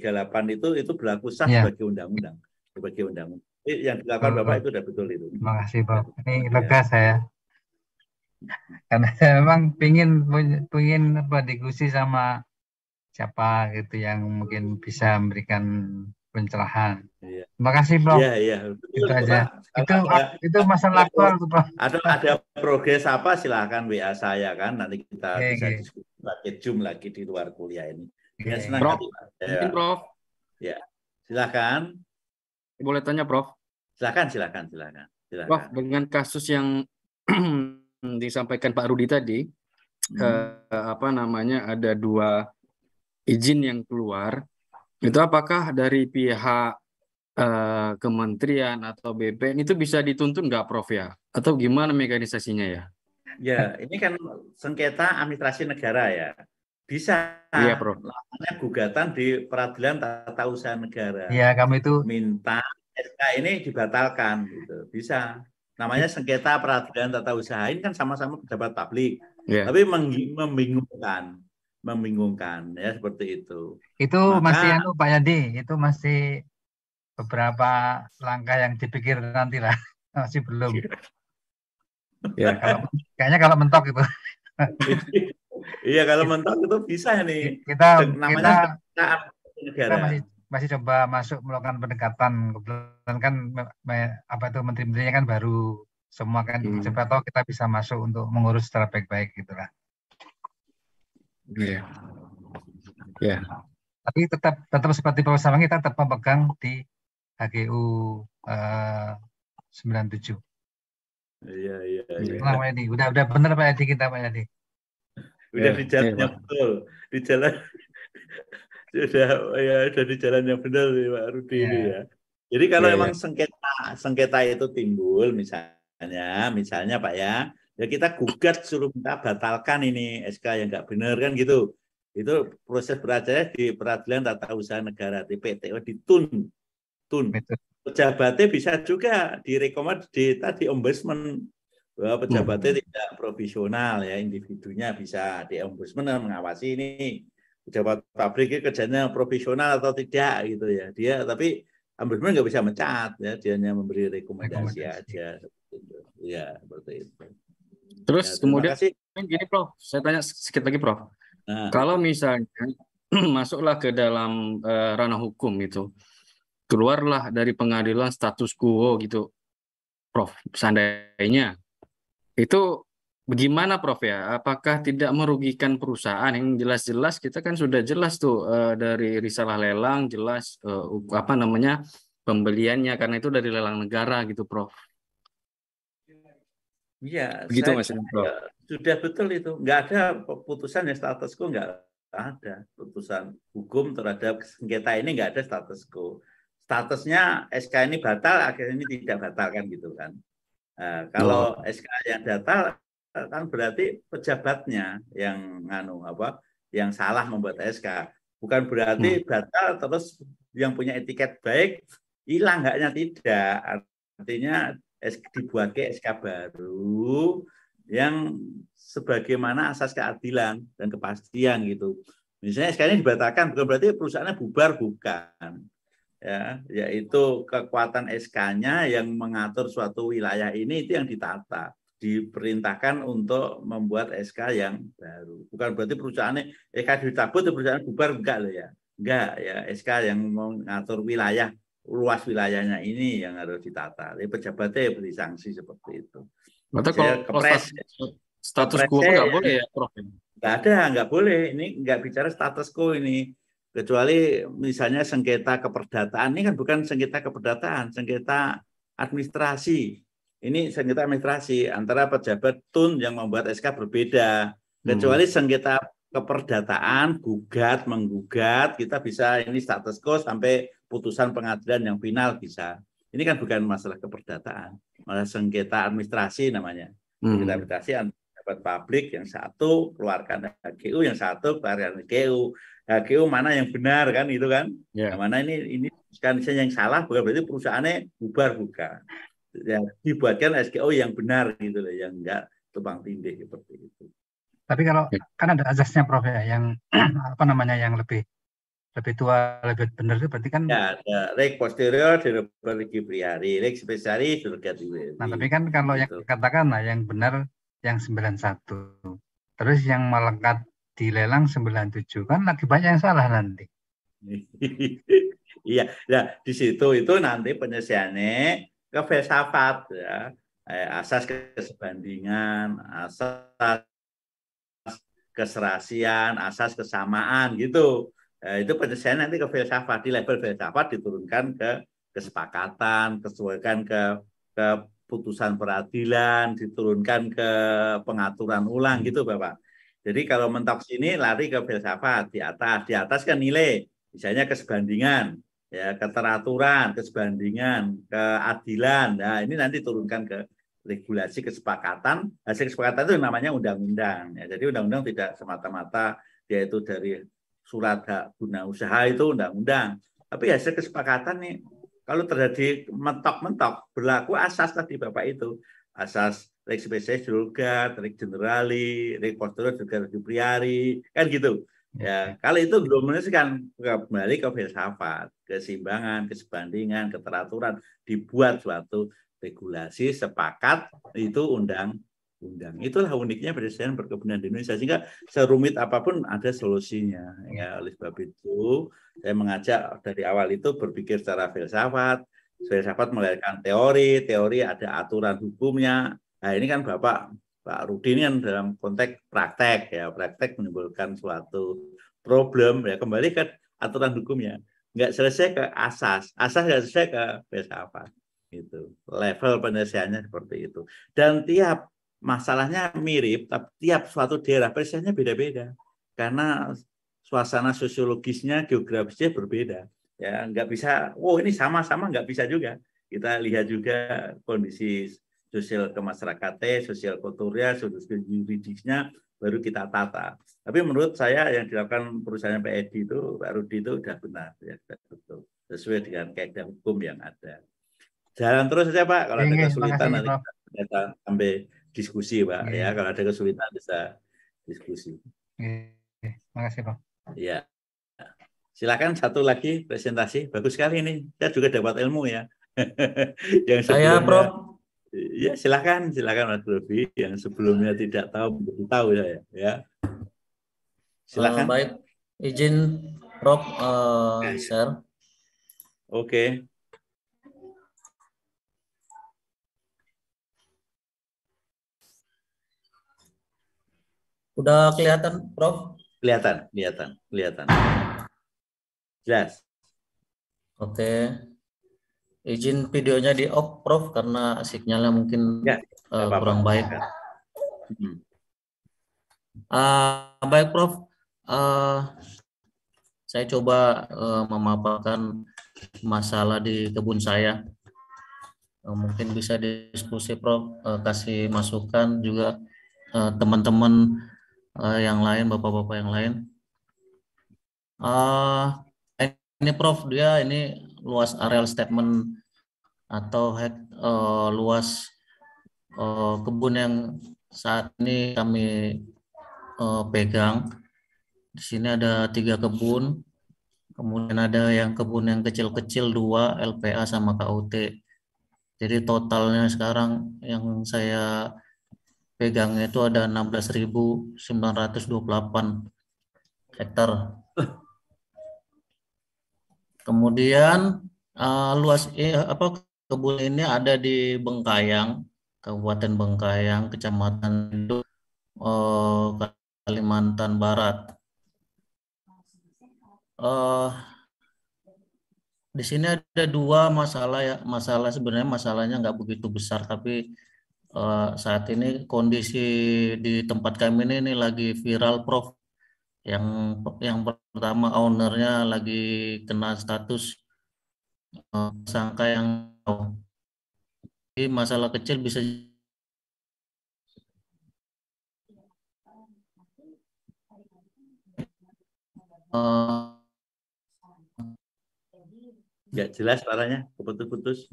itu berlaku sah ya. sebagai undang-undang. Yang dilakukan Betul, Bapak Prof. itu sudah betul itu. Terima kasih, Prof. Ini Ya. lega saya. Karena saya memang pingin apa diskusi sama siapa gitu yang mungkin bisa memberikan pencerahan. Iya. Terima kasih, Prof. Iya. Betul, Itu aja. Pak. Kalau Itu masalah aktual tuh, Prof. ada progres apa silahkan WA saya kan, nanti kita Oke, bisa oke. diskusi pakai Zoom lagi di luar kuliah ini. Ya, Oke. senang Prof, hati Pak. mungkin Prof, Ya, silakan. boleh tanya Prof. Silakan. Prof, dengan kasus yang disampaikan Pak Rudi tadi, apa namanya, ada 2 izin yang keluar, itu apakah dari pihak kementerian atau BPN itu bisa dituntut nggak, Prof ya? Atau gimana mekanisasinya ya? Ya, ini kan sengketa administrasi negara ya. Bisa Iya, Prof. namanya gugatan di Peradilan Tata Usaha Negara. Iya, kamu itu Minta SK ini dibatalkan gitu. Bisa. Namanya sengketa Peradilan Tata Usaha, ini kan sama-sama pejabat publik. Iya. Tapi membingungkan ya seperti itu. itu Maka, masih Pak Yadi, itu masih beberapa langkah yang dipikir nanti lah. Masih belum. Ya. Kayaknya kalau mentok itu. iya kalau mentok itu bisa nih. Kita Namanya negara. masih coba masuk melakukan pendekatan. Kebetulan kan apa itu menteri-menterinya kan baru semua kan. Siapa tahu kita bisa masuk untuk mengurus secara baik-baik gitulah. Iya. Ya. Tapi tetap seperti Pak Sawangi, kita tetap memegang di HGU 97. Iya. Nah, Pak Yadi, udah benar Pak Yadi kita Pak Yadi. Udah di jalannya betul, di jalan sudah di jalan yang benar nih Pak Rudi ini ya. Jadi kalau memang sengketa itu timbul misalnya Pak ya kita gugat suruh minta batalkan ini SK yang nggak benar kan gitu. Itu proses beracaranya di Peradilan Tata Usaha Negara di PTO ditun. Pejabatnya bisa juga direkomend di tadi ombudsman bahwa pejabatnya tidak profesional ya, individunya bisa di ombudsman mengawasi ini pejabat pabrik kerjanya profesional atau tidak gitu ya. Dia tapi ombudsman nggak bisa mencat ya, dia hanya memberi rekomendasi aja. Ya seperti itu. Terus ya, kemudian gini Prof, saya tanya sedikit lagi Prof. Nah, kalau misalnya masuklah ke dalam ranah hukum itu, keluarlah dari pengadilan status quo gitu, Prof. Seandainya itu bagaimana Prof ya? Apakah tidak merugikan perusahaan? Yang jelas-jelas kita kan sudah jelas tuh dari risalah lelang jelas apa namanya pembeliannya karena itu dari lelang negara gitu Prof. Iya, Begitu saya Mas kira Prof. ya, sudah betul itu. Nggak ada putusan yang status quo, nggak ada putusan hukum terhadap sengketa ini, nggak ada status quo. Statusnya SK ini batal, akhirnya ini tidak batal kan gitu kan. Nah, Oh. kalau SK yang batal kan berarti pejabatnya yang yang salah membuat SK. Bukan berarti batal terus yang punya etiket baik hilang haknya, tidak. Artinya dibuat ke SK baru yang sebagaimana asas keadilan dan kepastian gitu. Misalnya SK ini dibatalkan bukan berarti perusahaannya bubar, bukan. Ya, yaitu kekuatan SK-nya yang mengatur suatu wilayah ini itu yang ditata, diperintahkan untuk membuat SK yang baru. Bukan berarti perusahaannya SK dicabut perusahaan bubar, enggak loh ya. Enggak ya, SK yang mengatur wilayah, luas wilayahnya ini yang harus ditata. Jadi pejabatnya beri sanksi seperti itu. Berarti Saya kalau status quo kepresnya nggak boleh ya Prof? nggak ada, nggak boleh. Ini nggak bicara status quo ini. Kecuali misalnya sengketa keperdataan. Ini kan bukan sengketa keperdataan, sengketa administrasi. Ini sengketa administrasi antara pejabat TUN yang membuat SK berbeda. Kecuali sengketa keperdataan, gugat, menggugat, kita bisa ini status quo sampai putusan pengadilan yang final bisa. Ini kan bukan masalah keperdataan, masalah sengketa administrasi namanya. Sengketa administrasi pejabat publik, yang satu keluarkan HGU, yang satu keluarkan HGU. HGU mana yang benar kan itu kan? Yeah. Yang mana ini kan yang salah, bukan berarti perusahaannya bubar, bukan. Ya, dibuatkan SGO yang benar gitu loh, yang enggak tumpang tindih seperti itu. Tapi kalau kan ada azasnya Prof ya, yang apa namanya yang lebih tua, lebih benar itu berarti kan. Ya, ada rek posterior derogat legi priari, rek spesialis derogat diwiri. Nah, tapi kan kalau yang katakanlah yang benar yang 91, terus yang melekat di lelang 97, kan lagi banyak yang salah nanti. Iya, nah di situ itu nanti penyelesaiannya ke filsafat ya, asas kesebandingan, asas keserasian, asas kesamaan gitu. Itu penyelesaian nanti ke filsafat, di level filsafat diturunkan ke kesepakatan, kesesuaian ke putusan peradilan, diturunkan ke pengaturan ulang gitu Bapak. Jadi kalau mentok sini lari ke filsafat, di atas kan nilai, misalnya kesebandingan, ya keteraturan, kesebandingan, keadilan. Nah, ini nanti turunkan ke regulasi kesepakatan. Hasil kesepakatan itu namanya undang-undang. Ya, jadi undang-undang tidak semata-mata dia itu dari surat hak guna usaha itu undang-undang. Tapi hasil kesepakatan nih, kalau terjadi mentok-mentok, berlaku asas tadi Bapak itu. Asas rek spesies derogat, rek generali, rek posterior juga priari, kan gitu. Ya, kalau itu belum menyelesaikan, kembali ke filsafat, keseimbangan, kesebandingan, keteraturan, dibuat suatu regulasi, sepakat, itu undang-undang. Itulah uniknya penyelesaian perkebunan di Indonesia, sehingga serumit apapun ada solusinya. Ya, oleh sebab itu saya mengajak dari awal itu berpikir secara filsafat melahirkan teori ada aturan hukumnya. Nah, ini kan Pak Rudi ini kan dalam konteks praktek ya, praktek menimbulkan suatu problem ya, kembali ke aturan hukumnya. Nggak selesai ke asas nggak selesai ke filsafat. Itu level penyelesaiannya seperti itu. Dan tiap masalahnya mirip, tapi tiap suatu daerah penyelesaiannya beda-beda karena suasana sosiologisnya, geografisnya berbeda. Ya, nggak bisa, ini sama-sama nggak bisa juga. Kita lihat juga kondisi sosial kemasyarakatan, sosial kulturnya, sosial yuridisnya, baru kita tata. Tapi menurut saya yang dilakukan perusahaan Pak Edi itu, Pak Rudi itu sudah benar, ya, betul, sesuai dengan kaidah hukum yang ada. Jalan terus saja Pak, kalau ada kesulitan nanti kita sampai diskusi Pak. Ya, kalau ada kesulitan bisa diskusi. Terima kasih Pak. Ya. Silakan satu lagi presentasi, bagus sekali ini. Saya juga dapat ilmu ya. Yang sebelumnya, saya Prof. Ya silakan Mas Robi. Yang sebelumnya tidak tahu menjadi tahu saya. Ya. Silakan. Baik, izin Prof share. Oke. Udah kelihatan, Prof? Kelihatan, kelihatan, kelihatan. Jelas. Oke. Izin videonya di off, Prof, karena sinyalnya mungkin Ya, nggak apa-apa. kurang baik. Hmm. Baik, Prof. Saya coba memaparkan masalah di kebun saya. Mungkin bisa diskusi, Prof. Kasih masukan juga teman-teman yang lain, bapak-bapak yang lain. Ini Prof, dia ini luas areal statement atau luas kebun yang saat ini kami pegang. Di sini ada 3 kebun, kemudian ada yang kebun yang kecil-kecil 2 LPA sama KUT. Jadi totalnya sekarang yang saya pegang itu ada 16.928 hektar. Kemudian kebun ini ada di Bengkayang, Kabupaten Bengkayang, Kecamatan itu Kalimantan Barat. Di sini ada 2 masalah ya. Sebenarnya masalahnya nggak begitu besar, tapi saat ini kondisi di tempat kami ini lagi viral, Prof. Yang pertama, ownernya lagi kena status tersangka yang masalah kecil bisa nggak jelas suaranya, putus-putus.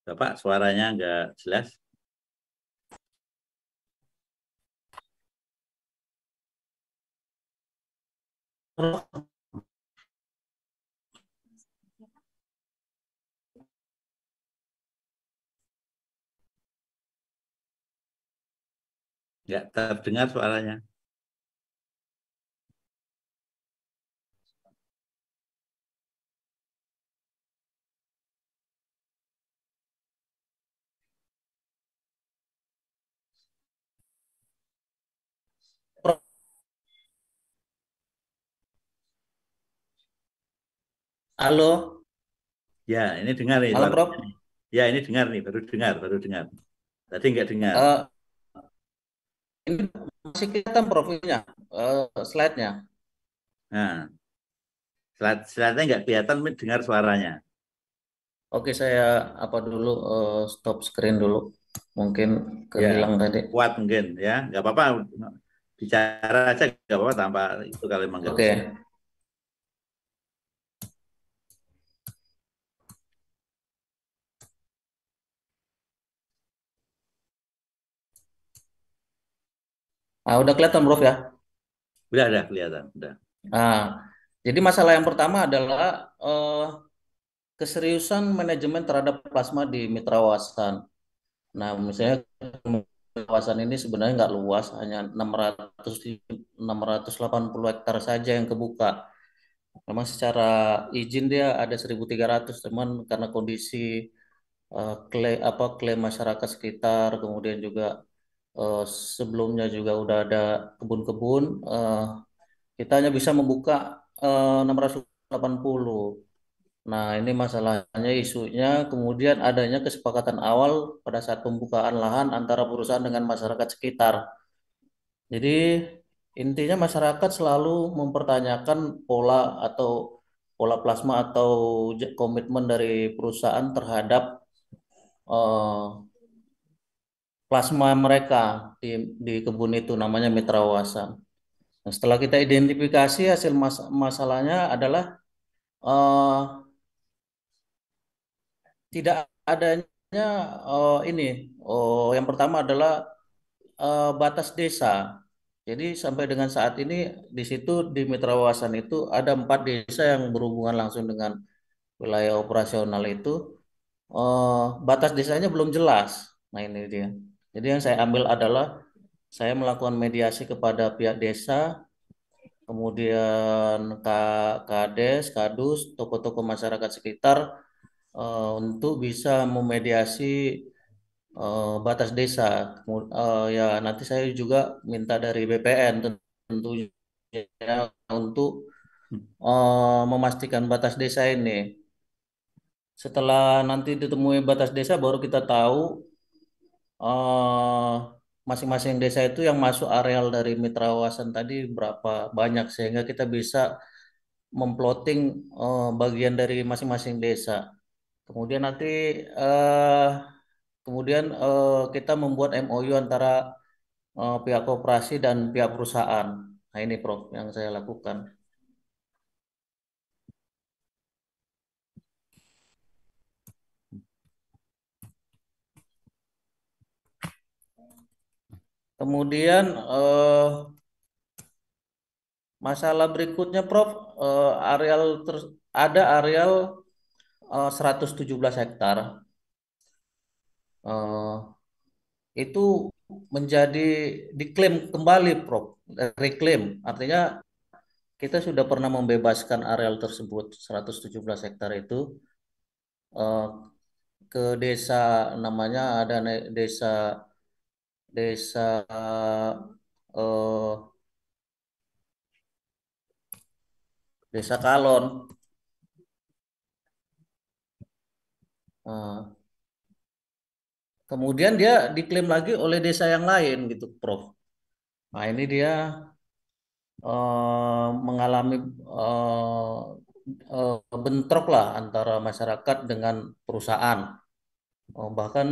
Bapak, suaranya nggak jelas. Nggak terdengar suaranya. Halo, Ya, ini dengar nih. halo, Prof. Ya, ini dengar nih, baru dengar. Tadi nggak dengar. Ini masih kelihatan profilnya, slide-nya. Nah, slide-nya nggak kelihatan, dengar suaranya. Oke, saya dulu stop screen dulu. Mungkin Ya, kehilang tadi. kuat mungkin ya, nggak apa-apa. Bicara aja nggak apa-apa tanpa itu kalau memang nggak Oke. bisa. Udah kelihatan, Prof ya. Udah kelihatan, udah. Nah, jadi masalah yang pertama adalah keseriusan manajemen terhadap plasma di Mitra Wasan. Nah, misalnya kawasan ini sebenarnya nggak luas, hanya 680 hektar saja yang kebuka. Memang secara izin dia ada 1.300, teman, karena kondisi klaim masyarakat sekitar, kemudian juga eh, sebelumnya juga udah ada kebun-kebun, kita hanya bisa membuka 680. Nah, ini masalahnya, isunya kemudian adanya kesepakatan awal pada saat pembukaan lahan antara perusahaan dengan masyarakat sekitar. Jadi intinya masyarakat selalu mempertanyakan pola plasma atau komitmen dari perusahaan terhadap eh, plasma mereka di kebun itu, namanya Mitra Wasan. Nah, setelah kita identifikasi, hasil masalahnya adalah eh, tidak adanya ini. Yang pertama adalah batas desa. Jadi sampai dengan saat ini di situ di Mitra Wasan itu ada 4 desa yang berhubungan langsung dengan wilayah operasional itu. Batas desanya belum jelas. Nah, ini dia. Jadi yang saya ambil adalah saya melakukan mediasi kepada pihak desa, kemudian Kades, Kadus, tokoh-tokoh masyarakat sekitar, untuk bisa memediasi batas desa. Ya nanti saya juga minta dari BPN tentunya untuk memastikan batas desa ini. Setelah nanti ditemui batas desa, baru kita tahu eh, masing-masing desa itu yang masuk areal dari mitra kawasan tadi berapa banyak, sehingga kita bisa memploting bagian dari masing-masing desa. Kemudian nanti eh, kita membuat MOU antara pihak koperasi dan pihak perusahaan. Nah ini Prof yang saya lakukan. Kemudian masalah berikutnya Prof, areal ada areal 117 hektar. Itu menjadi diklaim kembali Prof, reclaim. Artinya kita sudah pernah membebaskan areal tersebut 117 hektar itu eh, ke desa, namanya ada desa desa eh, desa Kalon. Eh, Kemudian dia diklaim lagi oleh desa yang lain gitu, Prof. Nah, ini dia mengalami eh, bentrok lah antara masyarakat dengan perusahaan. Bahkan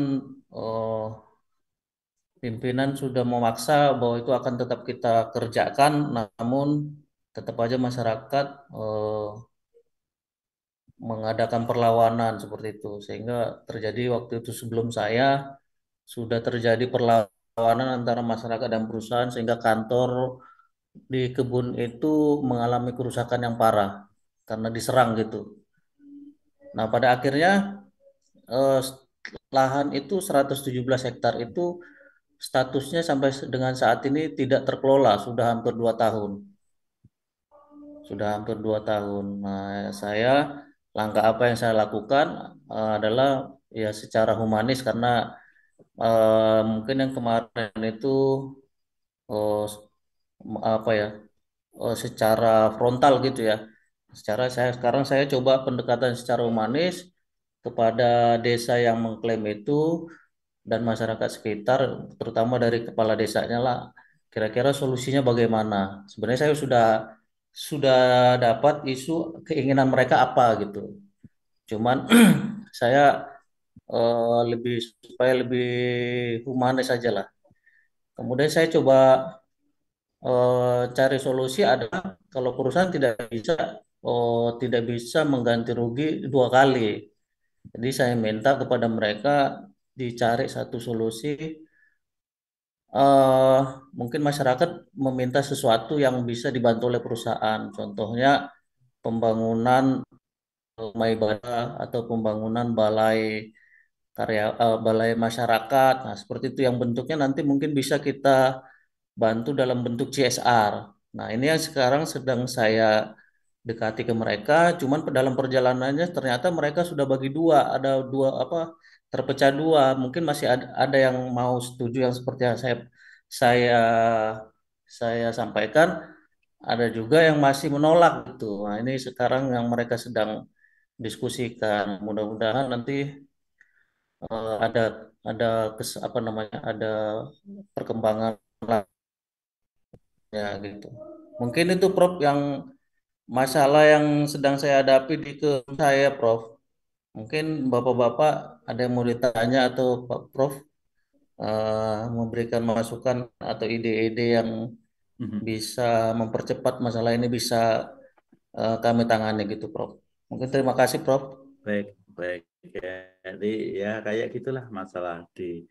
eh, pimpinan sudah memaksa bahwa itu akan tetap kita kerjakan, namun tetap aja masyarakat mengadakan perlawanan seperti itu, sehingga terjadi waktu itu sebelum saya sudah terjadi perlawanan antara masyarakat dan perusahaan, sehingga kantor di kebun itu mengalami kerusakan yang parah karena diserang gitu. Nah, pada akhirnya eh, lahan itu 117 hektar itu statusnya sampai dengan saat ini tidak terkelola, sudah hampir 2 tahun. Sudah hampir 2 tahun. Nah, langkah apa yang saya lakukan adalah ya secara humanis, karena mungkin yang kemarin itu eh, apa ya, secara frontal gitu ya. Sekarang saya coba pendekatan secara humanis kepada desa yang mengklaim itu dan masyarakat sekitar, terutama dari kepala desanya lah. Kira-kira solusinya bagaimana? Sebenarnya saya sudah dapat isu keinginan mereka apa gitu. Cuman saya lebih supaya lebih humanis aja lah. Kemudian saya coba cari solusi adalah kalau perusahaan tidak bisa mengganti rugi 2 kali. Jadi saya minta kepada mereka dicari satu solusi. eh Mungkin masyarakat meminta sesuatu yang bisa dibantu oleh perusahaan. Contohnya pembangunan rumah ibadah atau pembangunan balai masyarakat. Nah, seperti itu yang bentuknya nanti mungkin bisa kita bantu dalam bentuk CSR. Nah, ini yang sekarang sedang saya dekati ke mereka, cuman dalam perjalanannya ternyata mereka sudah bagi dua, ada dua apa, terpecah dua. Mungkin masih ada yang mau setuju yang seperti yang saya saya sampaikan, ada juga yang masih menolak gitu. Nah, ini sekarang yang mereka sedang diskusikan. Mudah-mudahan nanti ada apa namanya, ada perkembangan lah ya gitu. Mungkin itu Prof yang masalah yang sedang saya hadapi di ke saya Prof. Mungkin Bapak-bapak ada yang mau ditanya atau Pak Prof memberikan masukan atau ide-ide yang bisa mempercepat masalah ini bisa kami tangani gitu Prof. Mungkin terima kasih Prof. Baik, baik. Ya, jadi ya kayak gitulah masalah di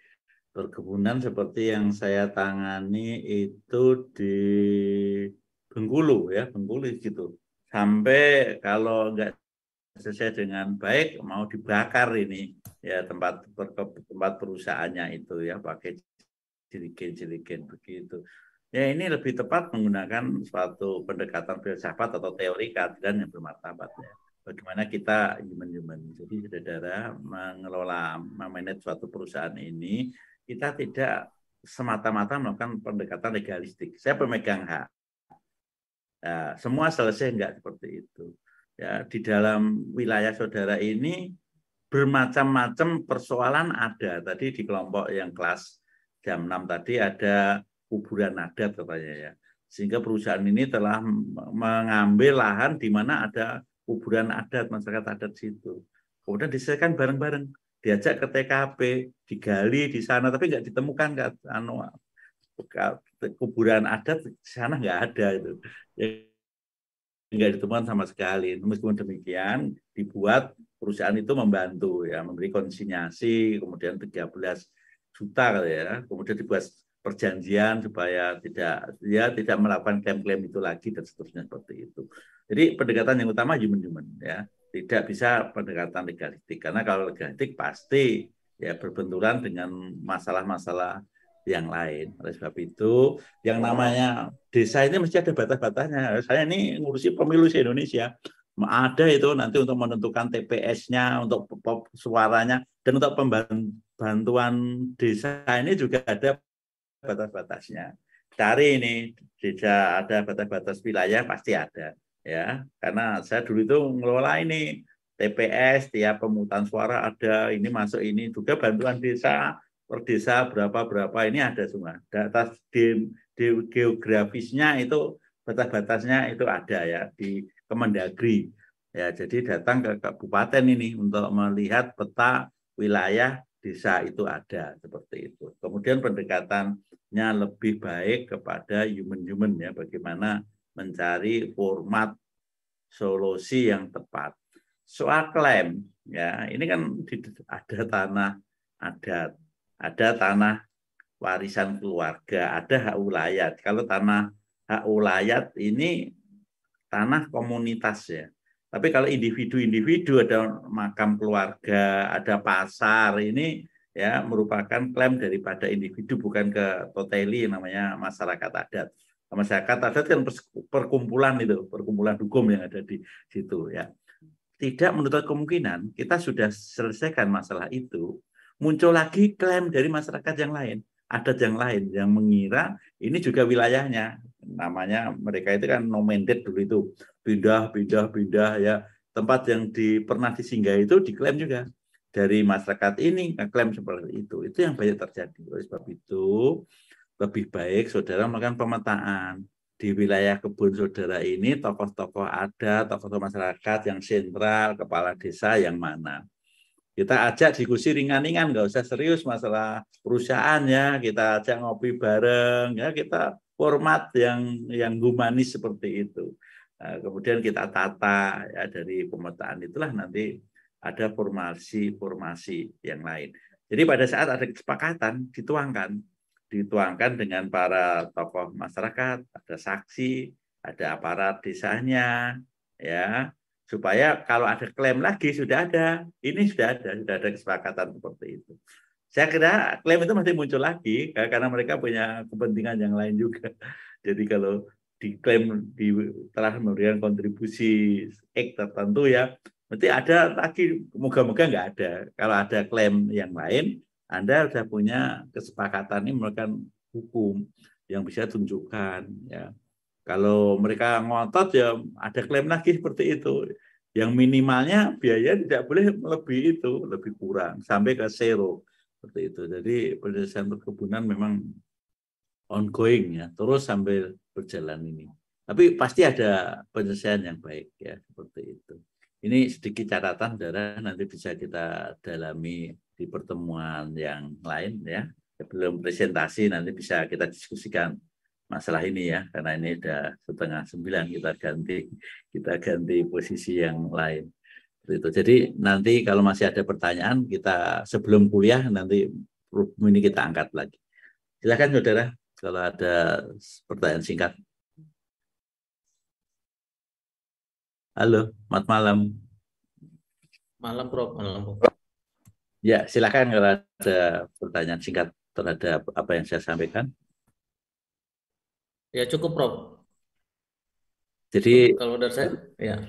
perkebunan seperti yang saya tangani itu di Bengkulu ya, Bengkulu gitu. Sampai kalau nggak sesuai dengan baik mau dibakar ini ya tempat perusahaannya itu ya pakai jerigen-jerigen begitu. Ya ini lebih tepat menggunakan suatu pendekatan filsafat atau teori keadilan yang bermartabat ya. bagaimana kita human. Jadi saudara mengelola, memanage suatu perusahaan ini, kita tidak semata-mata melakukan pendekatan legalistik. Saya pemegang hak. Ya, semua selesai enggak seperti itu. Ya, di dalam wilayah saudara ini bermacam-macam persoalan ada. Tadi di kelompok yang kelas jam 6 tadi ada kuburan adat katanya ya. Sehingga perusahaan ini telah mengambil lahan di mana ada kuburan adat, masyarakat adat situ. Kemudian diselesaikan bareng-bareng, diajak ke TKP, digali di sana, tapi nggak ditemukan kuburan adat di sana, nggak ada itu. Ya, nggak ditemukan sama sekali. Meskipun demikian, dibuat perusahaan itu membantu ya, memberi konsinyasi, kemudian 13 juta ya, kemudian dibuat perjanjian supaya tidak melakukan klaim-klaim itu lagi dan seterusnya seperti itu. Jadi pendekatan yang utama human ya, tidak bisa pendekatan legalistik karena kalau legalistik pasti ya berbenturan dengan masalah-masalah yang lain. Oleh sebab itu yang namanya desa ini mesti ada batas-batasnya. Saya ini ngurusi pemilu di Indonesia. Ada itu nanti untuk menentukan TPS-nya, untuk suaranya, dan untuk pembantuan desa ini juga ada batas-batasnya. Cari ini, desa ada batas-batas wilayah pasti ada, ya. Karena saya dulu itu ngelola ini TPS, tiap pemungutan suara ada, ini masuk ini juga bantuan desa per desa berapa ini ada semua. Data di geografisnya itu batas-batasnya itu ada ya di Kemendagri. Ya, jadi datang ke kabupaten ini untuk melihat peta wilayah desa itu ada seperti itu. Kemudian pendekatannya lebih baik kepada human ya, bagaimana mencari format solusi yang tepat. Soal klaim ya, ini kan ada tanah adat, ada tanah warisan keluarga, ada hak ulayat. Kalau tanah hak ulayat ini tanah komunitas ya. Tapi kalau individu-individu ada makam keluarga, ada pasar, ini ya merupakan klaim daripada individu, bukan ke totali namanya masyarakat adat. Masyarakat adat kan perkumpulan itu, perkumpulan hukum yang ada di situ ya. Tidak menutup kemungkinan kita sudah selesaikan masalah itu, muncul lagi klaim dari masyarakat yang lain, adat yang lain yang mengira ini juga wilayahnya. Namanya mereka itu kan nomendet dulu itu, pindah ya, tempat yang pernah disinggahi itu diklaim juga dari masyarakat ini, klaim seperti itu yang banyak terjadi. Oleh sebab itu lebih baik saudara melakukan pemetaan di wilayah kebun saudara ini, tokoh-tokoh adat, tokoh-tokoh masyarakat yang sentral, kepala desa yang mana. Kita ajak diskusi ringan-ringan, nggak usah serius masalah perusahaan ya, kita ajak ngopi bareng ya, kita format yang humanis seperti itu. Nah, kemudian kita tata ya, dari pemetaan itulah nanti ada formasi yang lain. Jadi pada saat ada kesepakatan dituangkan dengan para tokoh masyarakat, ada saksi, ada aparat desanya ya, supaya kalau ada klaim lagi sudah ada kesepakatan seperti itu. Saya kira klaim itu masih muncul lagi karena mereka punya kepentingan yang lain juga. Jadi kalau diklaim telah memberikan kontribusi X tertentu ya, nanti ada lagi, moga-moga nggak ada. Kalau ada klaim yang lain, Anda sudah punya kesepakatan ini merupakan hukum yang bisa tunjukkan ya. Kalau mereka ngotot ya ada klaim lagi seperti itu. Yang minimalnya biaya tidak boleh melebihi itu, lebih kurang sampai ke zero seperti itu. Jadi penyelesaian perkebunan memang ongoing ya, terus sambil berjalan ini. Tapi pasti ada penyelesaian yang baik ya seperti itu. Ini sedikit catatan, saudara, nanti bisa kita dalami di pertemuan yang lain ya. Sebelum presentasi nanti bisa kita diskusikan masalah ini ya, karena ini udah 8:30 kita ganti posisi yang lain. Itu. Jadi nanti kalau masih ada pertanyaan kita sebelum kuliah nanti ini kita angkat lagi. Silakan saudara kalau ada pertanyaan singkat. Halo, selamat malam. Malam, Prof. Malam. Ya, silakan kalau ada pertanyaan singkat terhadap apa yang saya sampaikan. Ya cukup, Prof. Jadi kalau dari saya, ya.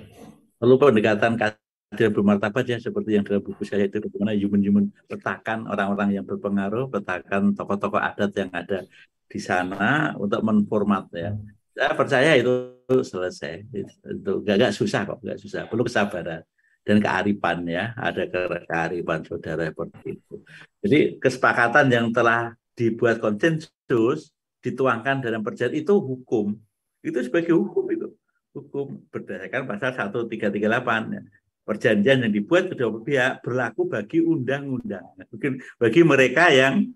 Perlu pendekatan keadilan bermartabat ya, seperti yang dalam buku saya itu, bagaimana human petakan orang-orang yang berpengaruh, petakan tokoh-tokoh adat yang ada di sana untuk menformat ya. Saya percaya itu selesai. Itu nggak susah kok, nggak susah. Perlu kesabaran dan kearifan ya, ada kearifan saudara seperti itu. Jadi kesepakatan yang telah dibuat konsensus dituangkan dalam perjanjian itu hukum. Itu sebagai hukum itu. Hukum berdasarkan pasal 1338 ya. Perjanjian yang dibuat kedua pihak berlaku bagi undang-undang, bagi mereka yang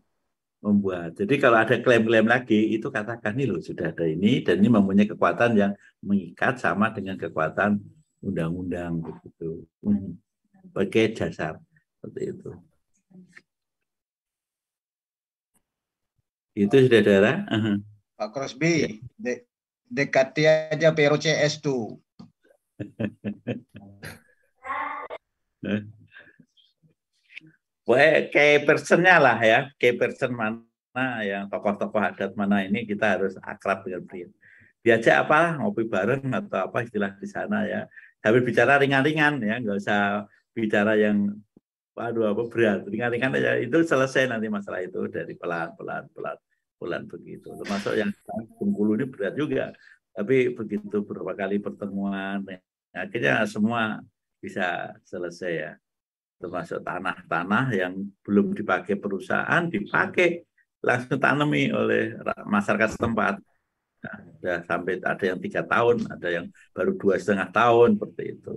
membuat. Jadi kalau ada klaim-klaim lagi itu katakan nih loh sudah ada ini dan ini mempunyai kekuatan yang mengikat sama dengan kekuatan undang-undang begitu. Sebagai dasar seperti itu. Itu saudara. Pak Crosby, dekati aja PROCS tuh. Kayak personnya lah ya, kayak person mana yang tokoh-tokoh adat mana ini kita harus akrab dengan beliau. Diajak apa, ngopi bareng atau apa istilah di sana ya. Sambil bicara ringan-ringan ya, nggak usah bicara yang waduh apa berat, ringan-ringan aja. Itu selesai nanti masalah itu dari pelan begitu. Termasuk yang Bengkulu ini berat juga, tapi begitu beberapa kali pertemuan, akhirnya semua bisa selesai ya. Termasuk tanah-tanah yang belum dipakai perusahaan, dipakai langsung tanami oleh masyarakat setempat. Nah, sudah sampai ada yang 3 tahun, ada yang baru 2,5 tahun seperti itu.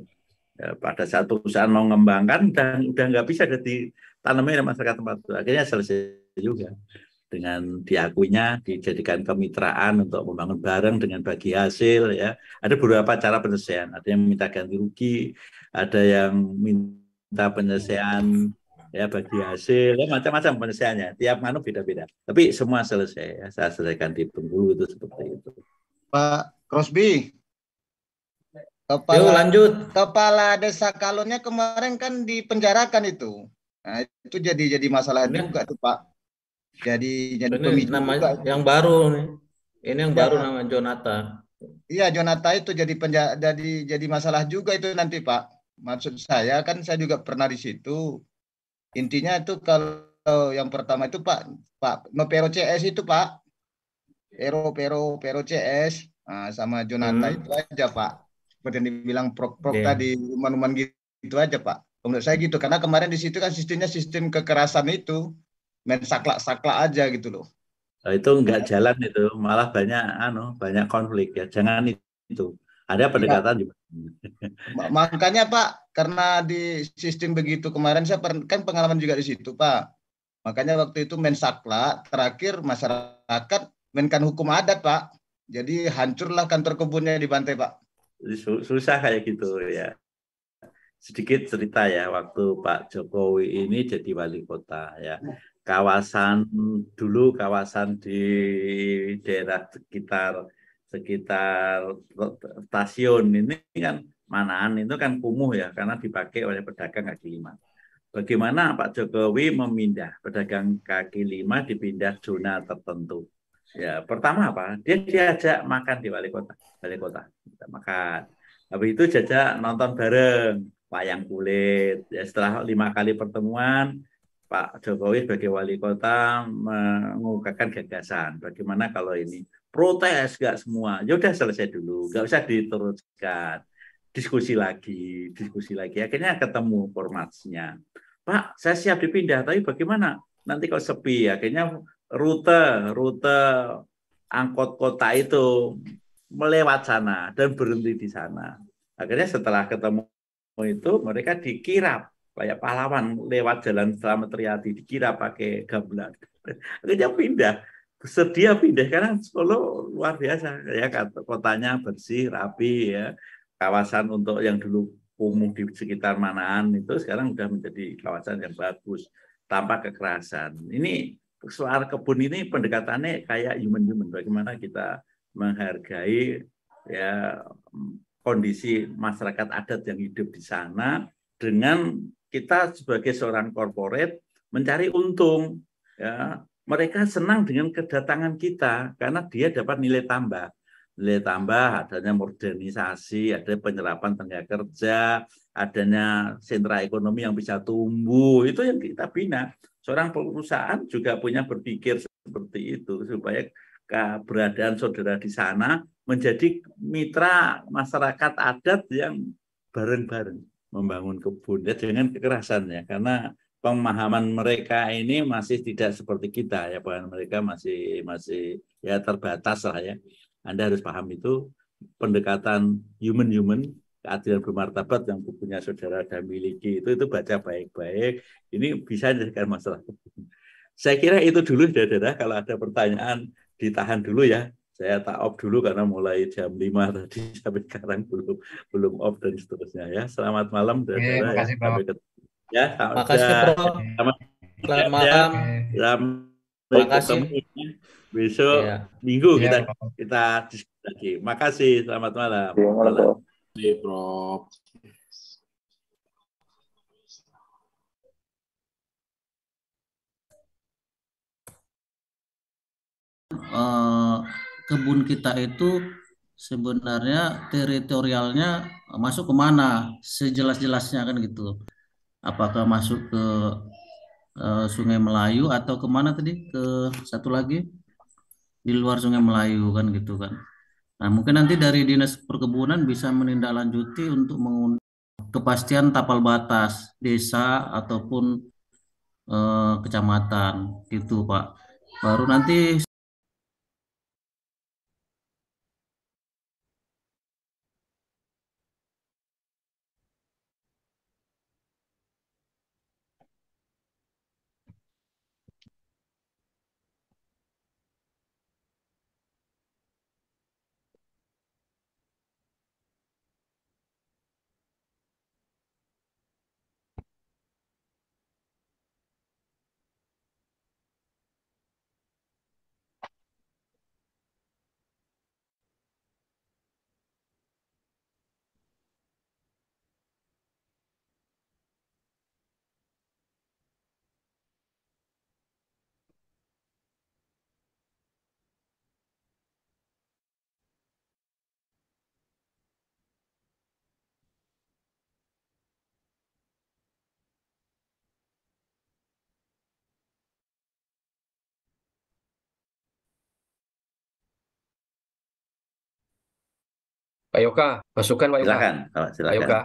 Ya, pada saat perusahaan mau mengembangkan dan udah nggak bisa ditanami oleh masyarakat tempat itu. Akhirnya selesai juga dengan diakuinya, dijadikan kemitraan untuk membangun bareng dengan bagi hasil ya. Ada beberapa cara penyelesaian, ada yang minta ganti rugi, ada yang minta penyelesaian ya bagi hasil, ya macam-macam penyelesaiannya. Tiap manu beda-beda. Tapi semua selesai ya. Saya selesaikan di Bengkulu itu seperti itu. Pak Crosby, kepala desa Kalonnya kemarin kan dipenjarakan itu. Nah, itu jadi masalah juga tuh Pak. Jadi pemicu namanya juga. Yang baru nih. Ini yang baru namanya Jonathan. Iya, Jonathan itu jadi masalah juga itu nanti Pak. Maksud saya kan saya juga pernah di situ. Intinya itu kalau yang pertama itu Pak no PROCS itu Pak. PROCS sama Jonathan itu aja Pak. Seperti yang dibilang Prof tadi, uman-uman gitu aja Pak. Menurut saya gitu, karena kemarin di situ kan sistemnya sistem kekerasan itu, main saklak-saklak aja gitu loh. Itu enggak jalan itu, malah banyak konflik ya. Jangan itu. Ada pendekatan juga. Makanya Pak, karena di sistem begitu kemarin saya kan pengalaman juga di situ Pak. Makanya waktu itu main saklak, terakhir masyarakat mainkan hukum adat Pak. Jadi hancurlah kantor kebunnya di Bantai Pak. Susah kayak gitu ya. Sedikit cerita ya, waktu Pak Jokowi ini jadi wali kota ya. Kawasan di daerah sekitar stasiun ini kan Manaan itu kan kumuh ya, karena dipakai oleh pedagang kaki lima. Bagaimana Pak Jokowi memindah pedagang kaki lima, dipindah zona tertentu. Ya, pertama apa? Dia diajak makan di wali kota. Kita makan. Habis itu jajak nonton bareng wayang kulit. Ya, setelah 5 kali pertemuan, Pak Jokowi sebagai wali kota mengungkapkan gagasan. Bagaimana kalau ini protes gak semua? Ya udah selesai dulu, gak usah diteruskan. Diskusi lagi. Akhirnya ketemu formatnya. Pak, saya siap dipindah, tapi bagaimana? Nanti kalau sepi, akhirnya rute angkot kota itu melewat sana dan berhenti di sana. Akhirnya setelah ketemu itu mereka dikirap kayak pahlawan lewat jalan Slamet Riyadi, dikirap pakai gamelan. Akhirnya pindah, bersedia pindah karena Solo luar biasa ya, kotanya bersih, rapi ya. Kawasan untuk yang dulu kumuh di sekitar Manaan itu sekarang sudah menjadi kawasan yang bagus tanpa kekerasan. Ini soal kebun ini pendekatannya kayak human, bagaimana kita menghargai ya kondisi masyarakat adat yang hidup di sana dengan kita sebagai seorang korporat mencari untung ya. Mereka senang dengan kedatangan kita karena dia dapat nilai tambah. nilai tambah, adanya modernisasi, ada penyerapan tenaga kerja, adanya sentra ekonomi yang bisa tumbuh, itu yang kita bina. Seorang perusahaan juga punya berpikir seperti itu supaya keberadaan saudara di sana menjadi mitra masyarakat adat yang bareng-bareng membangun kebun ya, dengan kekerasannya, karena pemahaman mereka ini masih tidak seperti kita ya, bahkan mereka masih masih ya terbatas lah ya. Anda harus paham itu pendekatan human-human, keadilan bermartabat yang punya saudara dan miliki itu baca baik-baik. Ini bisa menyelesaikan masalah. Saya kira itu dulu, saudara. Kalau ada pertanyaan ditahan dulu ya. Saya tak off dulu karena mulai jam 5 tadi sampai sekarang belum off dan seterusnya ya. Selamat malam, Oke, saudara ya. makasih Prof. Sampai ketemu ya. Makasih, Prof. Selamat Selamat ya. malam. Oke, Sampai Makasih. ketemu ya. Besok Ya. Minggu iya kita Prof. diskusi lagi. Makasih. Selamat malam. Oke, malam, Prof. Iya, Prof. Kebun kita itu sebenarnya teritorialnya masuk kemana? Sejelas-jelasnya kan gitu. Apakah masuk ke Sungai Melayu atau kemana tadi? Ke satu lagi di luar Sungai Melayu kan gitu kan. Nah, mungkin nanti dari Dinas Perkebunan bisa menindaklanjuti untuk kepastian tapal batas desa ataupun kecamatan gitu, Pak. Baru nanti Pak Yoka, masukkan Pak Yoka. Silakan, Pak silakan. Yoka.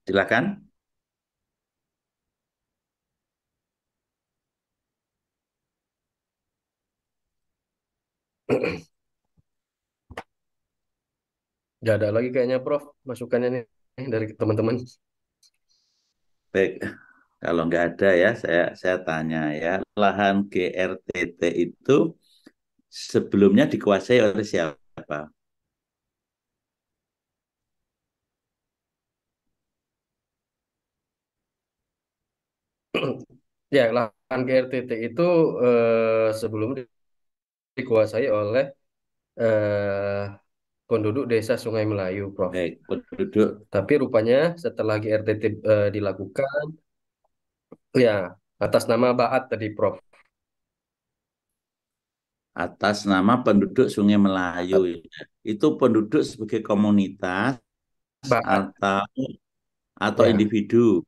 Silakan. Nggak ada lagi kayaknya Prof. Masukannya nih dari teman-teman. Baik, kalau nggak ada ya, saya tanya ya, lahan GRTT itu sebelumnya dikuasai oleh siapa? Ya, lahan GRTT itu sebelumnya dikuasai oleh eh, penduduk desa Sungai Melayu, Prof. Baik, penduduk Tapi rupanya setelah GRTT dilakukan, ya atas nama Baat tadi, Prof. atas nama penduduk Sungai Melayu. Ya. Itu penduduk sebagai komunitas Baat, atau ya, individu.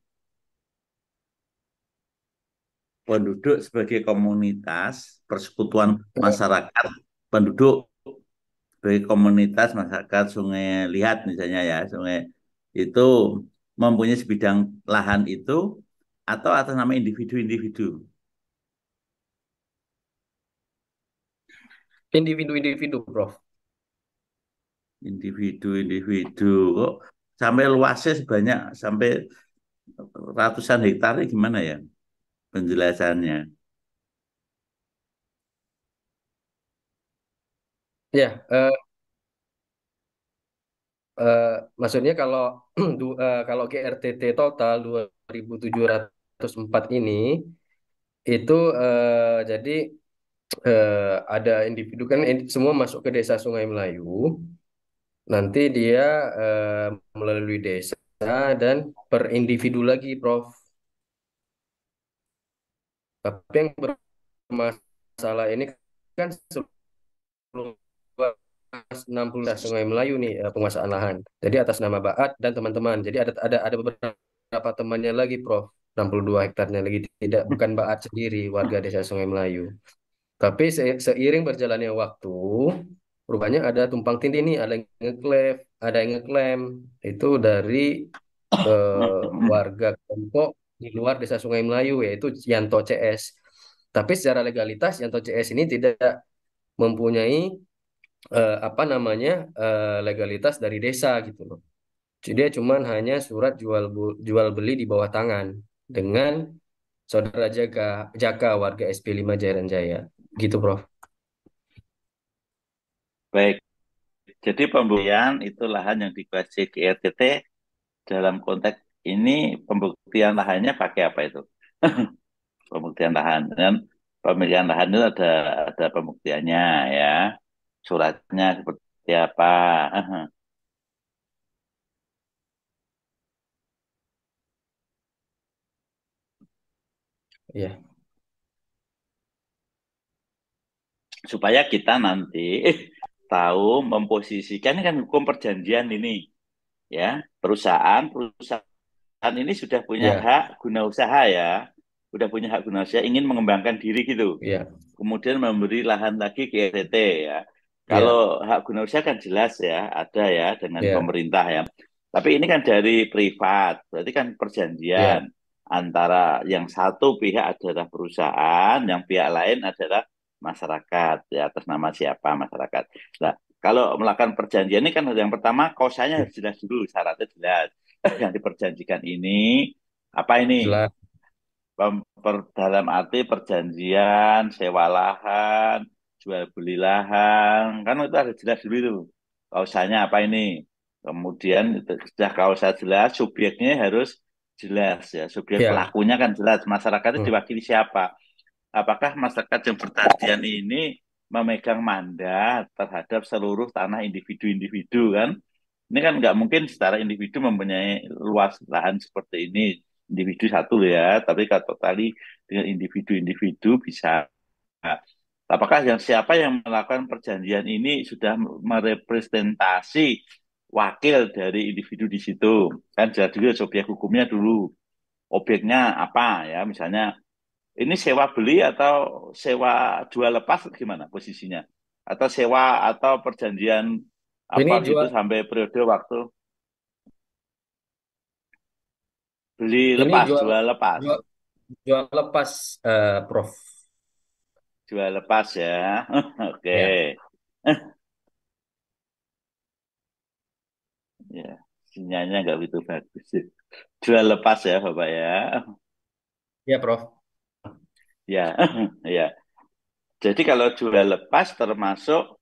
Penduduk sebagai komunitas, persekutuan masyarakat penduduk sebagai komunitas masyarakat Sungai Liat misalnya ya, Sungai itu mempunyai sebidang lahan itu atau atas nama individu-individu. individu-individu, Prof. Individu-individu kok sampai luasnya sebanyak sampai ratusan hektar gimana ya penjelasannya? Ya, maksudnya kalau kalau GRTT total 2.704 ini itu jadi ada individu kan semua masuk ke Desa Sungai Melayu. Nanti dia melalui desa dan per individu lagi, Prof. Tapi yang bermasalah ini kan seluruh 60 Desa Sungai Melayu nih penguasaan lahan. Jadi atas nama Baat dan teman-teman. Jadi ada beberapa temannya lagi, Prof. 62 hektarnya lagi, tidak bukan Baat sendiri, warga Desa Sungai Melayu. Tapi seiring berjalannya waktu, rupanya ada tumpang tindih nih, ada yang ngeklaim itu dari warga kelompok di luar Desa Sungai Melayu, yaitu Yanto CS. Tapi secara legalitas Yanto CS ini tidak mempunyai apa namanya legalitas dari desa gitu loh. Jadi dia cuman hanya surat jual beli di bawah tangan dengan saudara Jaka warga SP5 Jairan Jaya. Gitu, Prof. Baik, jadi pembelian itu lahan yang dikuasai GRTT dalam konteks ini pembuktian lahannya pakai apa itu? Pembuktian lahan dan pemilihan lahan itu ada pembuktiannya ya, suratnya seperti apa. Iya. Supaya kita nanti tahu memposisikan, ini kan hukum perjanjian ini ya, perusahaan ini sudah punya Iya. hak guna usaha ya, sudah punya hak guna usaha, ingin mengembangkan diri gitu, Iya. kemudian memberi lahan lagi ke RT ya. Iya. Kalau hak guna usaha kan jelas ya, ada ya dengan Iya. pemerintah ya. Tapi ini kan dari privat, berarti kan Iya. perjanjian antara yang satu pihak adalah perusahaan, yang pihak lain adalah masyarakat ya, atas nama siapa masyarakat. Nah, kalau melakukan perjanjian ini kan yang pertama kausanya harus jelas dulu, syaratnya jelas. Yang diperjanjikan ini apa ini? Jelas. Dalam arti perjanjian, sewa lahan, jual beli lahan, kan itu harus jelas dulu itu. Kausanya apa ini? Kemudian sudah kausa jelas, subjeknya harus jelas ya. Subjek Iya. pelakunya kan jelas. Masyarakat itu Hmm. diwakili siapa? Apakah masyarakat yang perjanjian ini memegang mandat terhadap seluruh tanah individu-individu kan? Ini kan nggak mungkin secara individu mempunyai luas lahan seperti ini. Individu satu ya, tapi kalau tadi dengan individu-individu bisa. Apakah siapa yang melakukan perjanjian ini sudah merepresentasi wakil dari individu di situ? Kan jelas dulu subjek hukumnya dulu. Objeknya apa ya? Misalnya ini sewa beli atau sewa jual lepas gimana posisinya? Atau sewa atau perjanjian Ini apa gitu jual sampai periode waktu beli ini lepas, jual jual lepas, jual jual lepas, Prof. jual lepas ya. Oke. Ya. Ya, sinyalnya nggak begitu bagus. Jual lepas ya, Bapak ya. Ya, Prof. Ya, ya. Jadi kalau jual lepas termasuk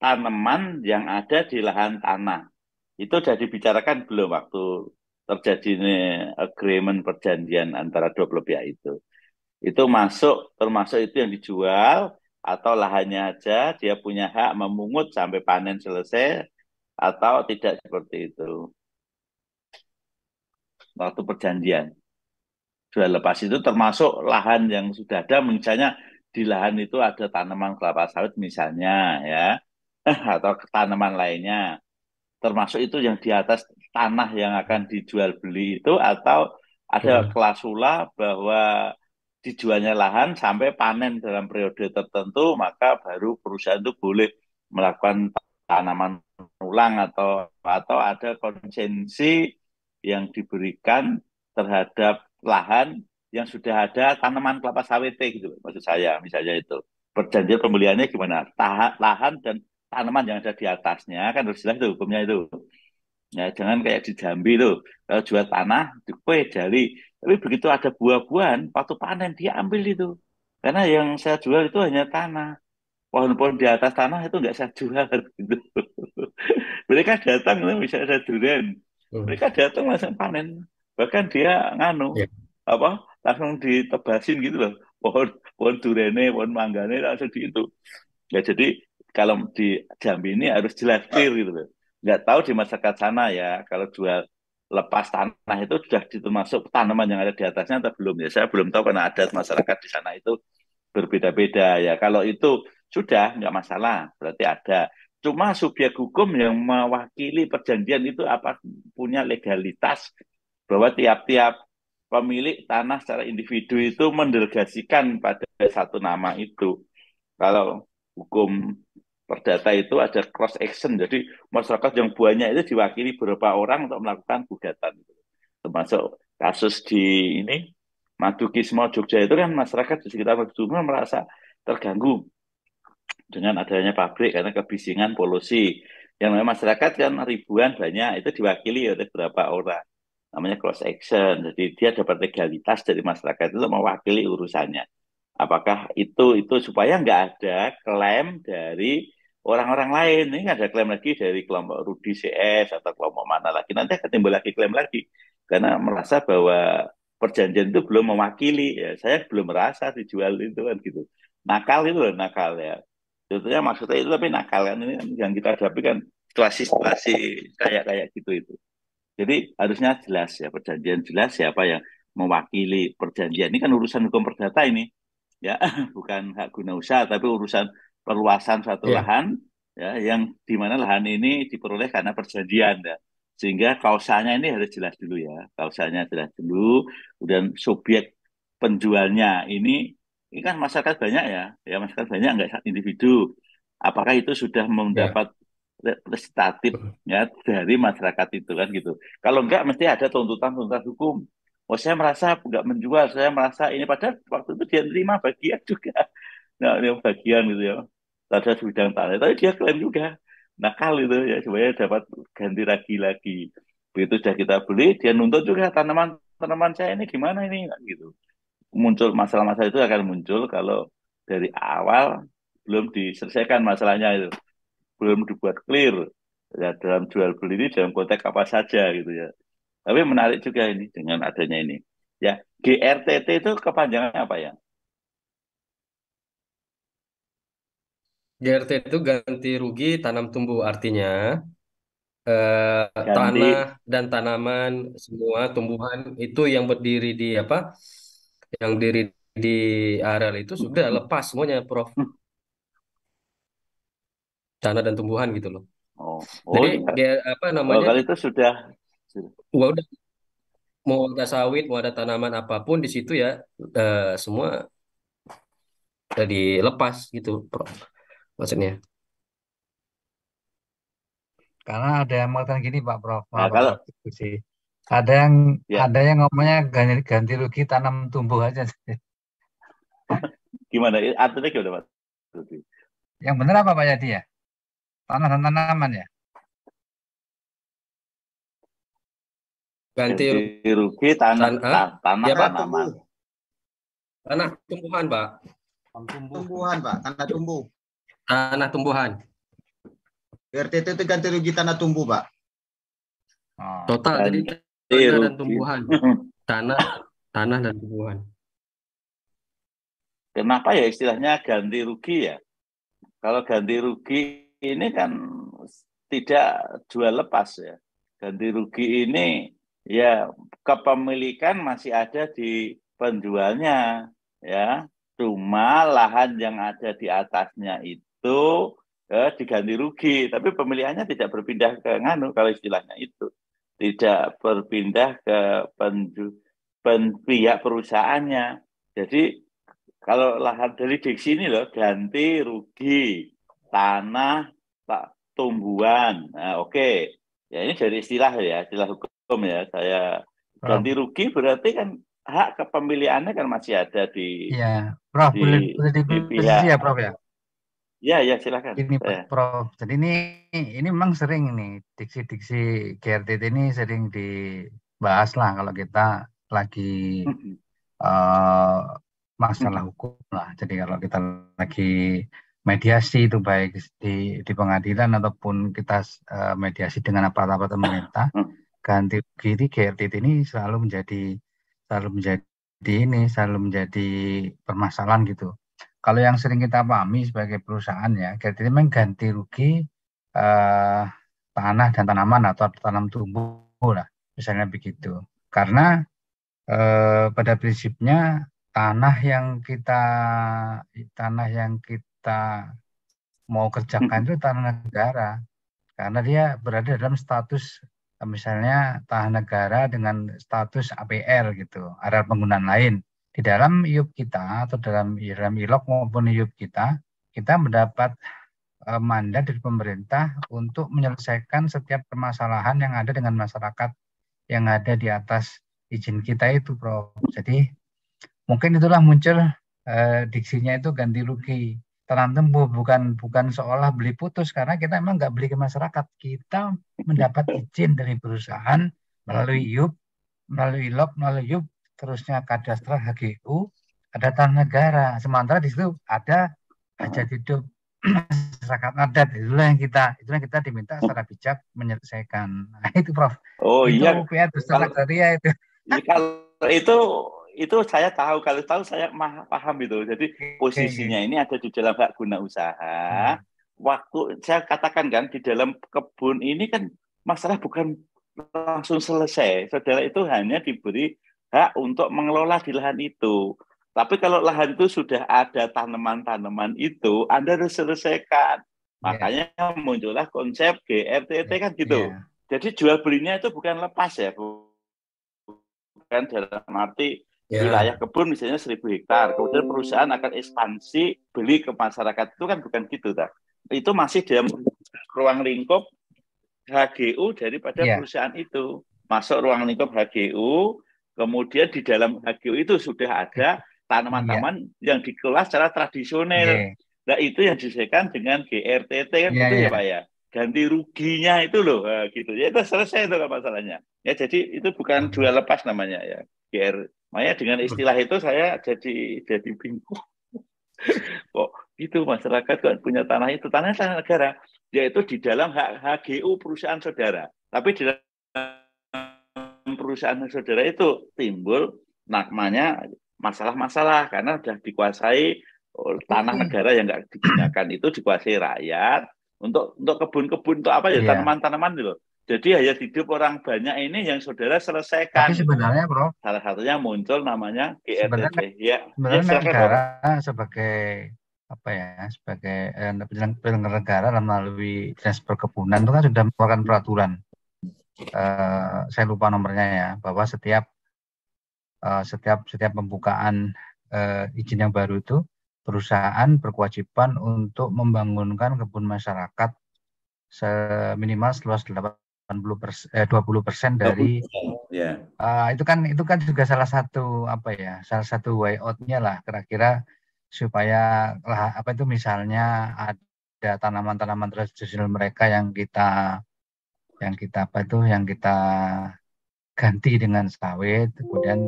tanaman yang ada di lahan tanah. Itu sudah dibicarakan belum waktu terjadi ini agreement perjanjian antara dua belah pihak itu. Itu termasuk itu yang dijual atau lahannya aja dia punya hak memungut sampai panen selesai atau tidak seperti itu waktu perjanjian. Jual lepas itu termasuk lahan yang sudah ada, misalnya di lahan itu ada tanaman kelapa sawit misalnya ya, atau tanaman lainnya. Termasuk itu yang di atas tanah yang akan dijual beli itu, atau ada Hmm. klausula bahwa dijualnya lahan sampai panen dalam periode tertentu, maka baru perusahaan itu boleh melakukan tanaman ulang atau ada konsensi yang diberikan terhadap lahan yang sudah ada tanaman kelapa sawit gitu maksud saya misalnya itu perjanjian pembeliannya gimana lahan dan tanaman yang ada di atasnya kan harus jelas itu hukumnya itu. Ya, jangan kayak di Jambi tuh, kalau jual tanah, kue jali. Tapi begitu ada buah-buahan, waktu panen dia ambil itu. Karena yang saya jual itu hanya tanah. pohon-pohon di atas tanah itu nggak saya jual gitu. Mereka datang bisa ada durian, mereka datang langsung panen, bahkan dia nganu Ya. apa langsung ditebasin gitu loh, pohon pohon duriannya, pohon manggane langsung di itu. Ya jadi kalau di Jambi ini harus jelas clear gitu loh. Nggak tahu di masyarakat sana ya kalau jual lepas tanah itu sudah termasuk tanaman yang ada di atasnya atau belum ya. Saya belum tahu karena adat masyarakat di sana itu berbeda-beda ya. Kalau itu sudah nggak masalah, berarti ada. Cuma subjek hukum yang mewakili perjanjian itu apa punya legalitas bahwa tiap-tiap pemilik tanah secara individu itu mendelegasikan pada satu nama itu. Kalau hukum perdata itu ada cross action, jadi masyarakat yang banyak itu diwakili beberapa orang untuk melakukan gugatan. Termasuk kasus di ini Madukismo Jogja itu kan masyarakat di sekitar Madukismo merasa terganggu dengan adanya pabrik karena kebisingan polusi. Yang namanya masyarakat kan ribuan banyak itu diwakili oleh beberapa orang. Namanya cross action. Jadi dia dapat legalitas dari masyarakat itu mewakili urusannya. Apakah itu supaya nggak ada klaim dari orang-orang lain. Ini nggak ada klaim lagi dari kelompok Rudi CS atau kelompok mana lagi. Nanti akan timbul lagi klaim lagi. Karena merasa bahwa perjanjian itu belum mewakili. Ya, saya belum merasa dijual itu kan gitu. Nakal itu loh, nakal ya. Sebetulnya maksudnya itu tapi nakal kan. Ini kan yang kita hadapi kan situasi-situasi kayak gitu itu. Jadi harusnya jelas ya perjanjian jelas siapa yang mewakili perjanjian. Ini kan urusan hukum perdata ini ya bukan hak guna usaha tapi urusan perluasan suatu Ya. lahan ya yang di mana lahan ini diperoleh karena perjanjian ya. Sehingga kausanya ini harus jelas dulu ya. Kausanya jelas dulu kemudian subjek penjualnya ini kan masyarakat banyak ya masyarakat banyak nggak individu. Apakah itu sudah Ya. mendapat representatif ya dari masyarakat itu kan gitu. Kalau enggak mesti ada tuntutan-tuntutan hukum. Oh saya merasa nggak menjual, saya merasa ini padahal waktu itu dia terima bagian juga. Nah, ini bagian gitu ya. Ada di bidang tanah, tapi dia klaim juga nakal itu ya supaya dapat ganti lagi. Begitu sudah kita beli, dia nuntut juga tanaman saya ini gimana ini kan gitu. Muncul masalah-masalah itu akan muncul kalau dari awal belum diselesaikan masalahnya itu belum dibuat clear ya dalam jual beli ini dalam konteks apa saja gitu ya. Tapi menarik juga ini dengan adanya ini. Ya, GRTT itu kepanjangannya apa ya? GRT itu ganti rugi tanam tumbuh, artinya Ganti tanah dan tanaman semua tumbuhan itu yang berdiri di apa, yang diri di areal itu sudah lepas semuanya, Prof. Tanah dan tumbuhan gitu loh. oh Jadi ya. apa Oh, namanya, kalau itu sudah udah mau ada sawit, mau ada tanaman apapun di situ ya, semua udah dilepas gitu, Prof. Maksudnya. Karena ada yang mengatakan gini Pak Prof, nah, maaf Pak kalau Prof diskusi. Ada yang ya ngomongnya ganti rugi tanam tumbuh aja. gimana? Artinya gimana Pak? Yang benar apa Pak Yadi ya? Tanah dan tanaman ya? Ganti Ganti rugi tanah tanah, tanah ya Pak, tanaman. tanah tumbuhan Pak, Tumbuhan, Pak, tanah tumbuh. tanah tumbuhan. RTT itu ganti rugi tanah tumbuh, Pak. Total tadi Ganti tanah dan rugi. tumbuhan, tanah dan tumbuhan. Kenapa ya istilahnya ganti rugi ya? Kalau ganti rugi ini kan tidak jual lepas ya. Ganti rugi ini ya kepemilikan masih ada di penjualnya ya. Cuma lahan yang ada di atasnya itu diganti rugi, tapi pemilihannya tidak berpindah ke nganu kalau istilahnya itu. Tidak berpindah ke pihak perusahaannya. Jadi kalau lahan dari diksi ini loh ganti rugi tanah tumbuhan. Nah, oke. Ya ini dari istilah hukum ya. Saya ganti rugi berarti kan hak kepemilikannya kan masih ada di Iya, Prof, boleh pihak. ya Prof ya? Ya silakan. Ini Prof, jadi ini memang sering nih diksi-diksi GRTT ini sering dibahas lah kalau kita lagi masalah hukum lah. Jadi kalau kita lagi mediasi itu baik di pengadilan ataupun kita mediasi dengan aparat pemerintah, ganti rugi ini GRTT ini selalu menjadi permasalahan gitu. Kalau yang sering kita pahami sebagai perusahaan ya, GRTT memang ganti rugi tanah dan tanaman atau tanam tumbuh lah, misalnya begitu. Karena pada prinsipnya tanah yang kita mau kerjakan itu tanah negara, karena dia berada dalam status misalnya tanah negara dengan status APR gitu, area penggunaan lain. Di dalam IUP kita atau dalam ILOG maupun IUP kita mendapat mandat dari pemerintah untuk menyelesaikan setiap permasalahan yang ada dengan masyarakat yang ada di atas izin kita itu, Prof. Jadi mungkin itulah muncul diksinya itu ganti rugi. Tanam tumbuh bukan seolah beli putus, karena kita memang nggak beli ke masyarakat. Kita mendapat izin dari perusahaan melalui IUP, melalui ILOG, melalui IUP, terusnya kadastral HGU, ada tanah negara. Sementara di situ ada hajat hidup masyarakat adat. Itulah yang kita diminta secara bijak menyelesaikan. Nah, itu Prof. Oh itu iya, PR kalau Agraria itu. kalau itu saya tahu, kalau tahu saya paham itu. Jadi posisinya ini ada di dalam hak guna usaha. Waktu saya katakan kan di dalam kebun ini kan masalah bukan langsung selesai. Saudara itu hanya diberi hak untuk mengelola di lahan itu. Tapi kalau lahan itu sudah ada tanaman-tanaman itu, Anda harus selesaikan. Makanya muncullah konsep GRTT kan gitu. Jadi jual belinya itu bukan lepas ya, bukan dalam arti wilayah kebun misalnya 1.000 hektar, kemudian perusahaan akan ekspansi beli ke masyarakat, itu kan bukan gitu. Itu masih dalam ruang lingkup HGU daripada perusahaan itu. Masuk ruang lingkup HGU, kemudian di dalam HGU itu sudah ada tanaman-tanaman yang dikelola secara tradisional. Nah itu yang diselesaikan dengan GRTT kan gitu ya Pak ya. Ganti ruginya itu loh, gitu ya, itu selesai itu masalahnya. Ya jadi itu bukan jual lepas namanya ya, GR. Makanya dengan istilah itu saya jadi bingung. Kok gitu masyarakat kok punya tanah itu, tanah negara, yaitu di dalam HGU perusahaan saudara. Tapi di dalam perusahaan saudara itu timbul namanya masalah-masalah karena sudah dikuasai tanah negara yang nggak digunakan, itu dikuasai rakyat untuk kebun-kebun, untuk apa ya, tanaman-tanaman gitu. Jadi hanya hidup orang banyak ini yang saudara selesaikan. Tapi sebenarnya, Prof, salah satunya muncul namanya GRTT. Sebenarnya negara sebagai apa ya, sebagai penyelenggara negara melalui Dinas Perkebunan itu kan sudah mengeluarkan peraturan. Saya lupa nomornya ya, bahwa setiap pembukaan izin yang baru itu perusahaan berkewajiban untuk membangunkan kebun masyarakat seminimal seluas 20% dari itu kan juga salah satu way out-nya lah kira-kira, supaya misalnya ada tanaman-tanaman tradisional mereka yang kita ganti dengan sawit, kemudian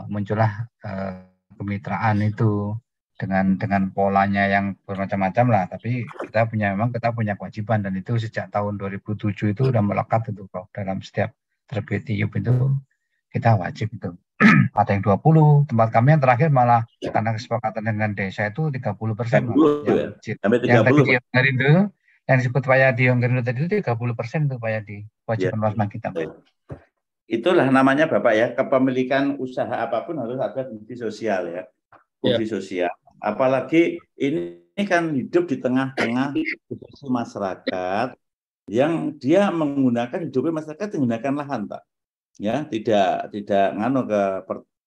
muncullah kemitraan itu dengan polanya yang bermacam-macam lah. Tapi kita punya kewajiban, dan itu sejak tahun 2007 itu udah melekat itu Prof. Dalam setiap terbit IUP itu kita wajib itu. Ada yang 20, tempat kami yang terakhir malah karena kesepakatan dengan desa itu 30%. Yang disebut Pak Yadi yang tadi itu 30% itu Pak Yadi, kewajiban plasma kita. Itulah namanya Bapak ya, kepemilikan usaha apapun harus ada fungsi sosial ya. Fungsi sosial. Apalagi ini kan hidup di tengah-tengah masyarakat yang dia menggunakan, hidupnya masyarakat menggunakan lahan, Pak. Ya, tidak ngano ke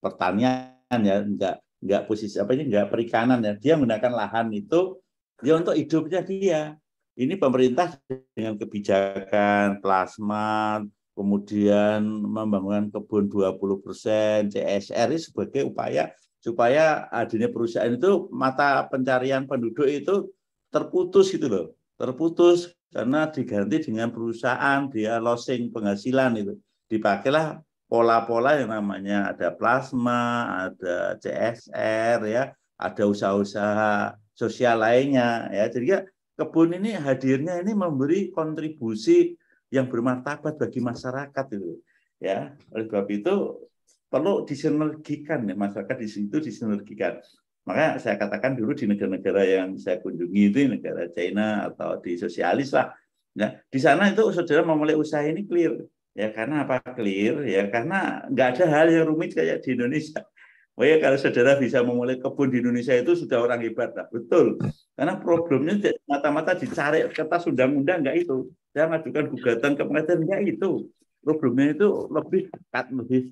pertanian ya, enggak posisi enggak perikanan ya. Dia menggunakan lahan itu dia untuk hidupnya dia. Ini pemerintah dengan kebijakan plasma, kemudian membangun kebun 20%, CSR ini sebagai upaya supaya adanya perusahaan itu mata pencarian penduduk itu terputus gitu loh. Terputus karena diganti dengan perusahaan, dia losing penghasilan itu. Dipakailah pola-pola yang namanya ada plasma, ada CSR ya, ada usaha-usaha sosial lainnya ya. Jadi ya kebun ini hadirnya ini memberi kontribusi yang bermartabat bagi masyarakat itu ya. Oleh sebab itu perlu disinergikan ya, masyarakat di situ disinergikan. Makanya saya katakan dulu di negara-negara yang saya kunjungi itu negara China atau di sosialis lah. Ya, di sana itu saudara memulai usaha ini clear. Ya karena apa clear? Ya karena nggak ada hal yang rumit kayak di Indonesia. Oh ya kalau saudara bisa memulai kebun di Indonesia itu sudah orang hebat lah, betul. Karena problemnya mata-mata dicari kertas undang-undang nggak itu. Saya mengajukan gugatan ke pengadilan nggak itu. Problemnya itu lebih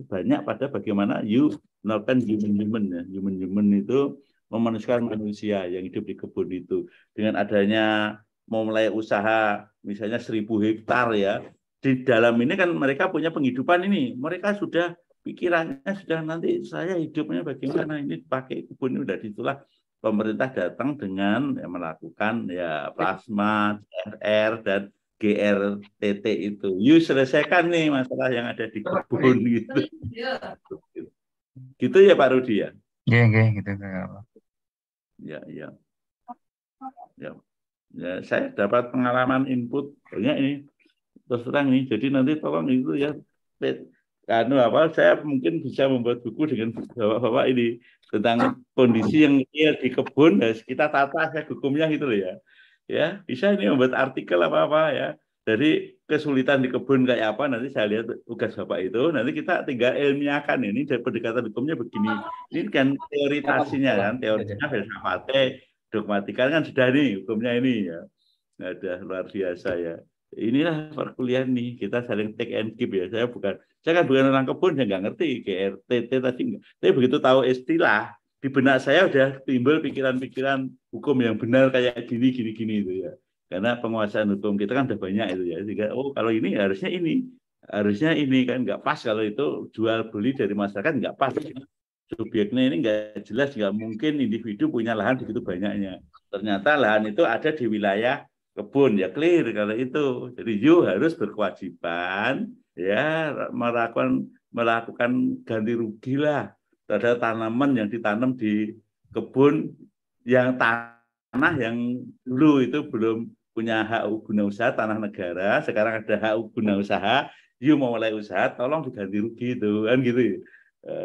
banyak pada bagaimana you melakukan human ya. Human itu memanusiakan manusia yang hidup di kebun itu. Dengan adanya memulai usaha misalnya 1.000 hektar ya. Di dalam ini kan mereka punya penghidupan ini. Mereka sudah pikirannya sudah nanti saya hidupnya bagaimana ini pakai kebun ini udah ditulah pemerintah datang dengan ya, melakukan ya plasma, CRR dan GRTT itu. You selesaikan nih masalah yang ada di kebun gitu. Gitu ya Pak Rudi ya? Iya, gitu. Ya. Ya, saya dapat pengalaman input banyak ini. Terus terang ini. Jadi nanti tolong itu ya saya mungkin bisa membuat buku dengan bapak-bapak ini tentang kondisi yang di kebun kita tata hukumnya gitu loh ya. Ya, bisa ini membuat artikel apa-apa ya. Dari kesulitan di kebun kayak apa nanti saya lihat tugas Bapak itu, nanti kita tinggal ilmiahkan ini dari pendekatan hukumnya begini. Ini kan teoritasinya kan, teorinya filsafatnya, dogmatika kan sudah nih hukumnya ini ya. Ada luar biasa ya. Inilah perkuliahan nih, kita saling take and keep ya. Saya kan bukan orang kebun, saya nggak ngerti GRTT tadi enggak. Tapi begitu tahu istilah, di benak saya udah timbul pikiran-pikiran hukum yang benar kayak gini itu ya. Karena penguasaan hukum kita kan udah banyak itu ya. Sehingga kalau ini harusnya ini kan nggak pas kalau itu jual beli dari masyarakat nggak pas. Subjeknya ini nggak jelas, nggak mungkin individu punya lahan begitu banyaknya. Ternyata lahan itu ada di wilayah kebun ya clear kalau itu. Jadi you harus berkewajiban ya melakukan ganti rugi lah terhadap tanaman yang ditanam di kebun yang tanah yang dulu itu belum punya hak guna usaha tanah negara, sekarang ada hak guna usaha, you mau mulai usaha tolong diganti rugi itu kan gitu.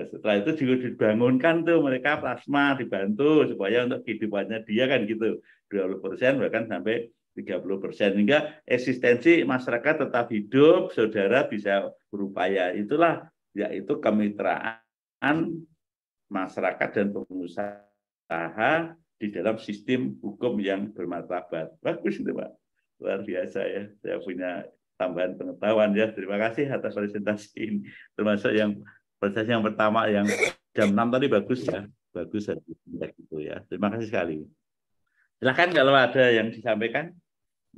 Setelah itu juga dibangunkan tuh mereka plasma dibantu supaya untuk kehidupannya dia kan gitu 20% bahkan sampai 30%, hingga eksistensi masyarakat tetap hidup, saudara bisa berupaya. Itulah yaitu kemitraan masyarakat dan pengusaha di dalam sistem hukum yang bermartabat. Bagus itu Pak, luar biasa ya. Saya punya tambahan pengetahuan ya. Terima kasih atas presentasi ini. Termasuk yang presentasi yang pertama yang jam 6 tadi bagus ya. Bagus gitu ya. Terima kasih sekali. Silakan kalau ada yang disampaikan.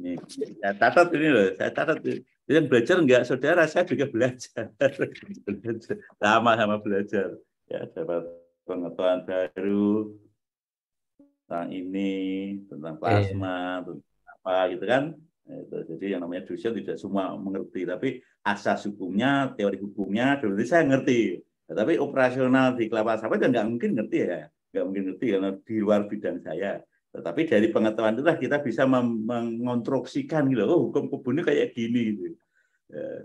Nih, saya catat ini loh, saya catat. Yang belajar enggak, saudara, saya juga belajar. Sama belajar. Ya, dapat pengetahuan baru tentang ini, tentang plasma, tentang apa gitu kan. Jadi yang namanya dosen tidak semua mengerti, tapi asas hukumnya, teori hukumnya, berarti saya ngerti. Tapi operasional di kelapa sawit kan nggak mungkin ngerti ya, nggak mungkin ngerti karena di luar bidang saya. Tetapi dari pengetahuan itulah kita bisa mengonstruksikan gitu, oh hukum kebunnya kayak gini gitu.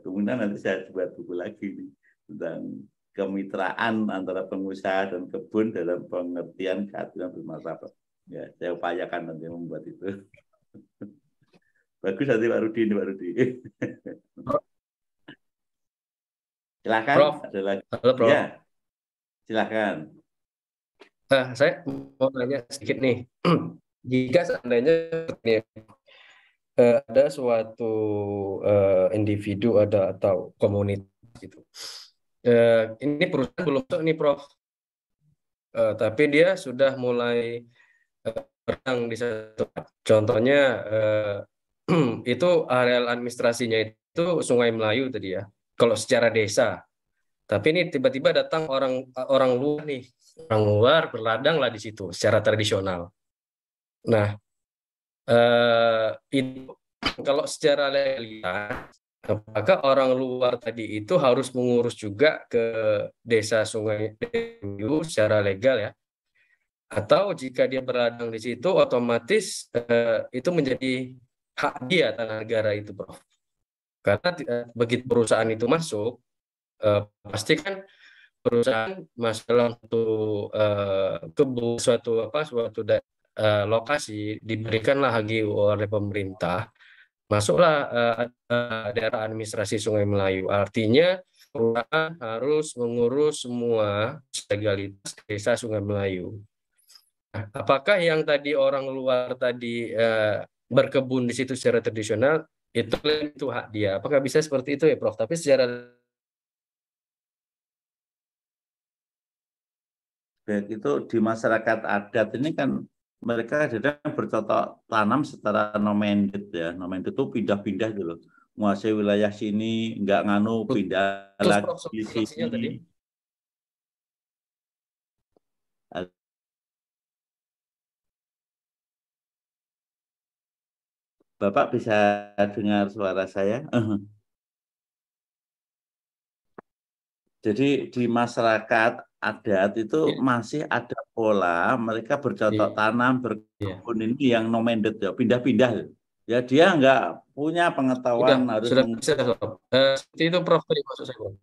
Kemudian nanti saya buat buku lagi nih, tentang kemitraan antara pengusaha dan kebun dalam pengertian keadilan bermartabat. Ya, saya upayakan nanti membuat itu. Bagus nanti Pak Rudi, Silakan. Prof. Ada lagi. Halo, Prof. Ya, silakan. Saya mau nanya sedikit nih. Jika seandainya ada suatu individu atau komunitas gitu, ini perusahaan belum masuk nih Prof, tapi dia sudah mulai berang di satu tempat. Contohnya itu areal administrasinya itu Sungai Melayu tadi ya. Kalau secara desa, tapi ini tiba-tiba datang orang luar nih. Orang luar berladang lah di situ secara tradisional. Nah, itu kalau secara legalitas, apakah orang luar tadi itu harus mengurus juga ke desa Sungai Melayu secara legal ya? Atau jika dia berladang di situ, otomatis itu menjadi hak dia tanah negara itu, Prof. Karena begitu perusahaan itu masuk, pasti kan perusahaan masuk dalam suatu lokasi, diberikanlah lagi oleh pemerintah, masuklah daerah administrasi Sungai Melayu. Artinya perusahaan harus mengurus semua legalitas desa Sungai Melayu. Nah, apakah yang tadi orang luar tadi berkebun di situ secara tradisional itu hak dia? Apakah bisa seperti itu ya, Prof? Tapi secara baik itu di masyarakat adat ini kan mereka kadang bercocok tanam secara nomendet ya. Nomendet itu pindah-pindah gitu loh. Menguasai wilayah sini, nggak nganu, pindah terus, Prof, lagi di solusinya tadi. sini. Bapak bisa dengar suara saya? Jadi di masyarakat adat itu Ya. masih ada pola mereka bercocok Iya. tanam, berkebun ini yang nomendet ya, pindah-pindah. Ya dia nggak punya pengetahuan harus Sudah bisa, Prof. Seperti itu, Prof, tadi maksud saya, Prof.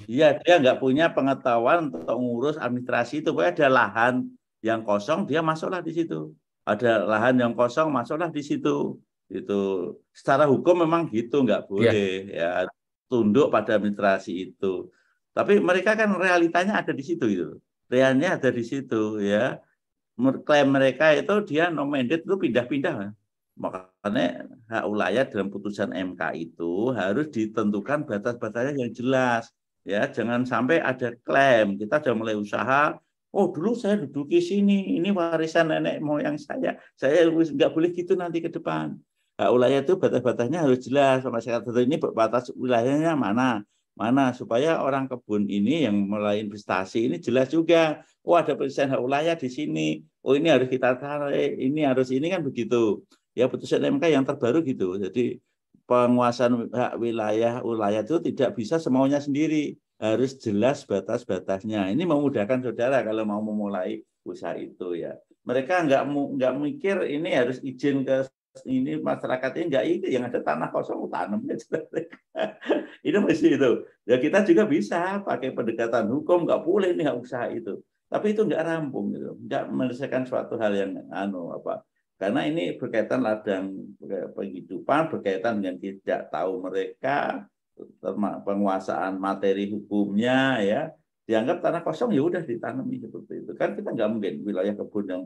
Iya, dia nggak punya pengetahuan untuk mengurus administrasi itu. Pokoknya ada lahan yang kosong, dia masuklah di situ. Ada lahan yang kosong, masuklah di situ. Itu secara hukum memang gitu, nggak boleh ya tunduk pada administrasi itu. Tapi mereka kan realitanya ada di situ gitu. Realnya ada di situ ya. Klaim mereka itu dia nomendet itu pindah-pindah. Makanya hak wilayah dalam putusan MK itu harus ditentukan batas-batasnya yang jelas. Ya, jangan sampai ada klaim kita sudah mulai usaha. Oh, dulu saya duduk di sini, ini warisan nenek moyang saya nggak boleh gitu nanti ke depan. Hak wilayah itu batas-batasnya harus jelas. Masyarakat ini batas wilayahnya mana supaya orang kebun ini yang mulai investasi ini jelas juga. Oh, ada perisian hak wilayah di sini. Oh, ini harus kita tarik, ini harus ini kan begitu. Ya, putusan MK yang terbaru gitu. Jadi penguasaan hak wilayah itu tidak bisa semaunya sendiri, harus jelas batas-batasnya. Ini memudahkan saudara kalau mau memulai usaha itu ya. Mereka nggak mikir ini harus izin ke ini masyarakat ini nggak itu yang ada tanah kosong tanam aja. Ini masih itu. Ya kita juga bisa pakai pendekatan hukum, nggak boleh nih usaha itu. Tapi itu nggak rampung gitu, nggak menyelesaikan suatu hal yang karena ini berkaitan ladang penghidupan, berkaitan dengan tidak tahu mereka, penguasaan materi hukumnya ya, dianggap tanah kosong ya udah ditanami seperti itu. Kan kita nggak mungkin wilayah kebun yang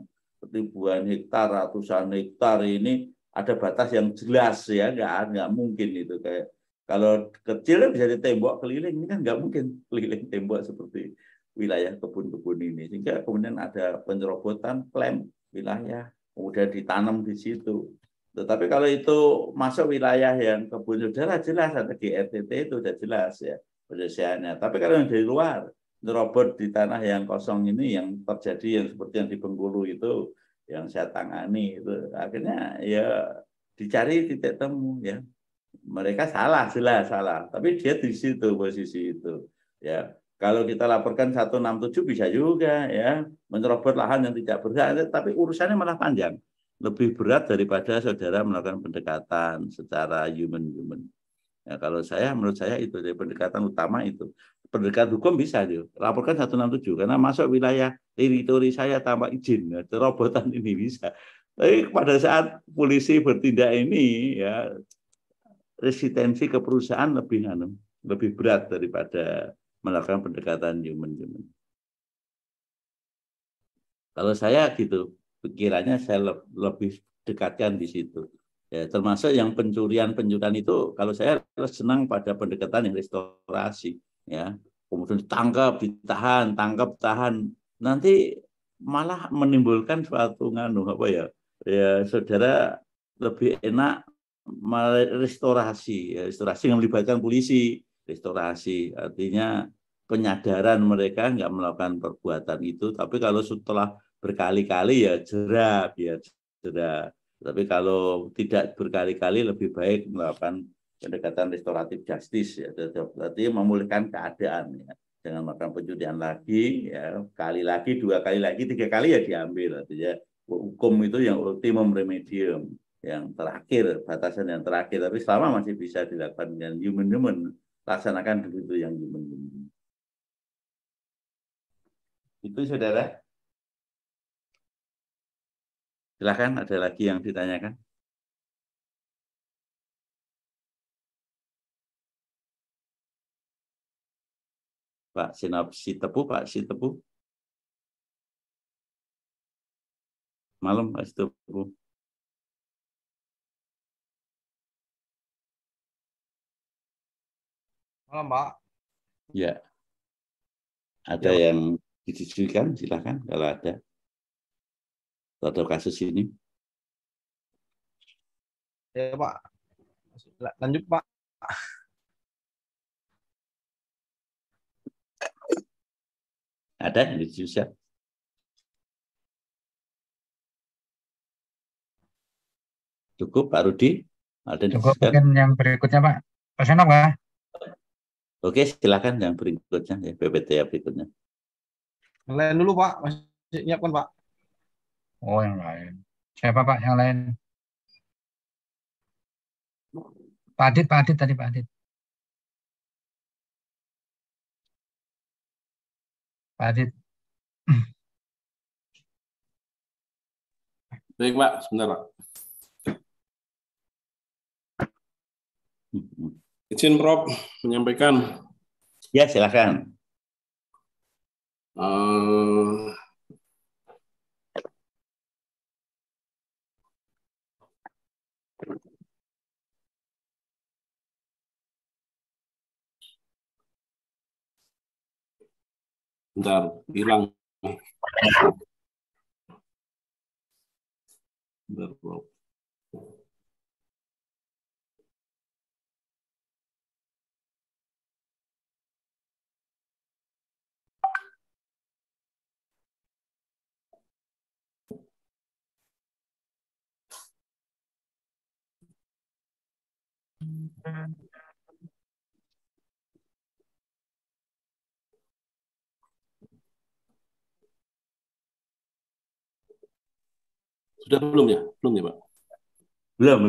ribuan hektar, ratusan hektar ini ada batas yang jelas ya, nggak mungkin itu. Kayak kalau kecil bisa ditembok keliling, ini kan nggak mungkin keliling tembok seperti wilayah kebun-kebun ini. Sehingga kemudian ada penyerobotan klaim wilayah, kemudian ditanam di situ. Tetapi kalau itu masuk wilayah yang kebun saudara jelas ada di RTT itu sudah jelas ya penyelesaiannya. Tapi kalau yang dari luar nerobot di tanah yang kosong ini yang terjadi yang seperti yang di Bengkulu itu yang saya tangani itu akhirnya ya dicari titik temu ya. Mereka salah jelas salah, tapi dia di situ posisi itu ya. Kalau kita laporkan 167 bisa juga ya menyerobot lahan yang tidak berhak, tapi urusannya malah panjang, lebih berat daripada saudara melakukan pendekatan secara human. Ya, kalau menurut saya itu dari pendekatan utama itu. Pendekatan hukum bisa laporkan 167 karena masuk wilayah teritori saya tanpa izin, ya, terobotan ini bisa. Tapi pada saat polisi bertindak ini ya resistensi ke perusahaan lebih berat daripada melakukan pendekatan human. Kalau saya gitu, pikirannya saya lebih dekatkan di situ. Ya, termasuk yang pencurian itu, kalau saya senang pada pendekatan yang restorasi. Ya, kemudian tangkap, tahan. Nanti malah menimbulkan suatu ya, saudara lebih enak restorasi yang melibatkan polisi. Restorasi artinya penyadaran mereka nggak melakukan perbuatan itu, tapi kalau setelah berkali-kali ya jerak. Tapi kalau tidak berkali-kali lebih baik melakukan pendekatan restoratif justice ya, berarti memulihkan keadaan ya. jangan melakukan pencurian lagi, ya kali lagi, 2 kali lagi, 3 kali ya diambil. Artinya hukum itu yang ultimum remedium, yang terakhir, batasan yang terakhir. Tapi selama masih bisa dilakukan dengan human, laksanakan dulu itu yang human. Itu saudara. Silakan, ada lagi yang ditanyakan. Pak Sitepu, Pak Sitepu. Malam, Pak Sitepu. Malam, Pak. Ya. Ada Ya, yang didiskusikan, silakan kalau ada. Atau kasus ini. ya Pak. Lanjut, Pak. Ada yang didiskusikan. Cukup, Pak Rudi? Ada yang Cukup, didiskusikan? mungkin yang berikutnya Pak. Pak Senop Pak. Oke, silakan yang berikutnya, ya, PPT berikutnya. Yang lain dulu, Pak. Masih nyiapkan, Pak. Oh, yang lain. Siapa Pak yang lain? Pak Adit tadi Pak Adit. Pak Adit. Baik, Pak. Sebentar, Pak. Izin Prof menyampaikan. Ya, silakan. Bentar, hilang. Bentar, Prof. Sudah belum ya? Belum ya, Pak? Belum.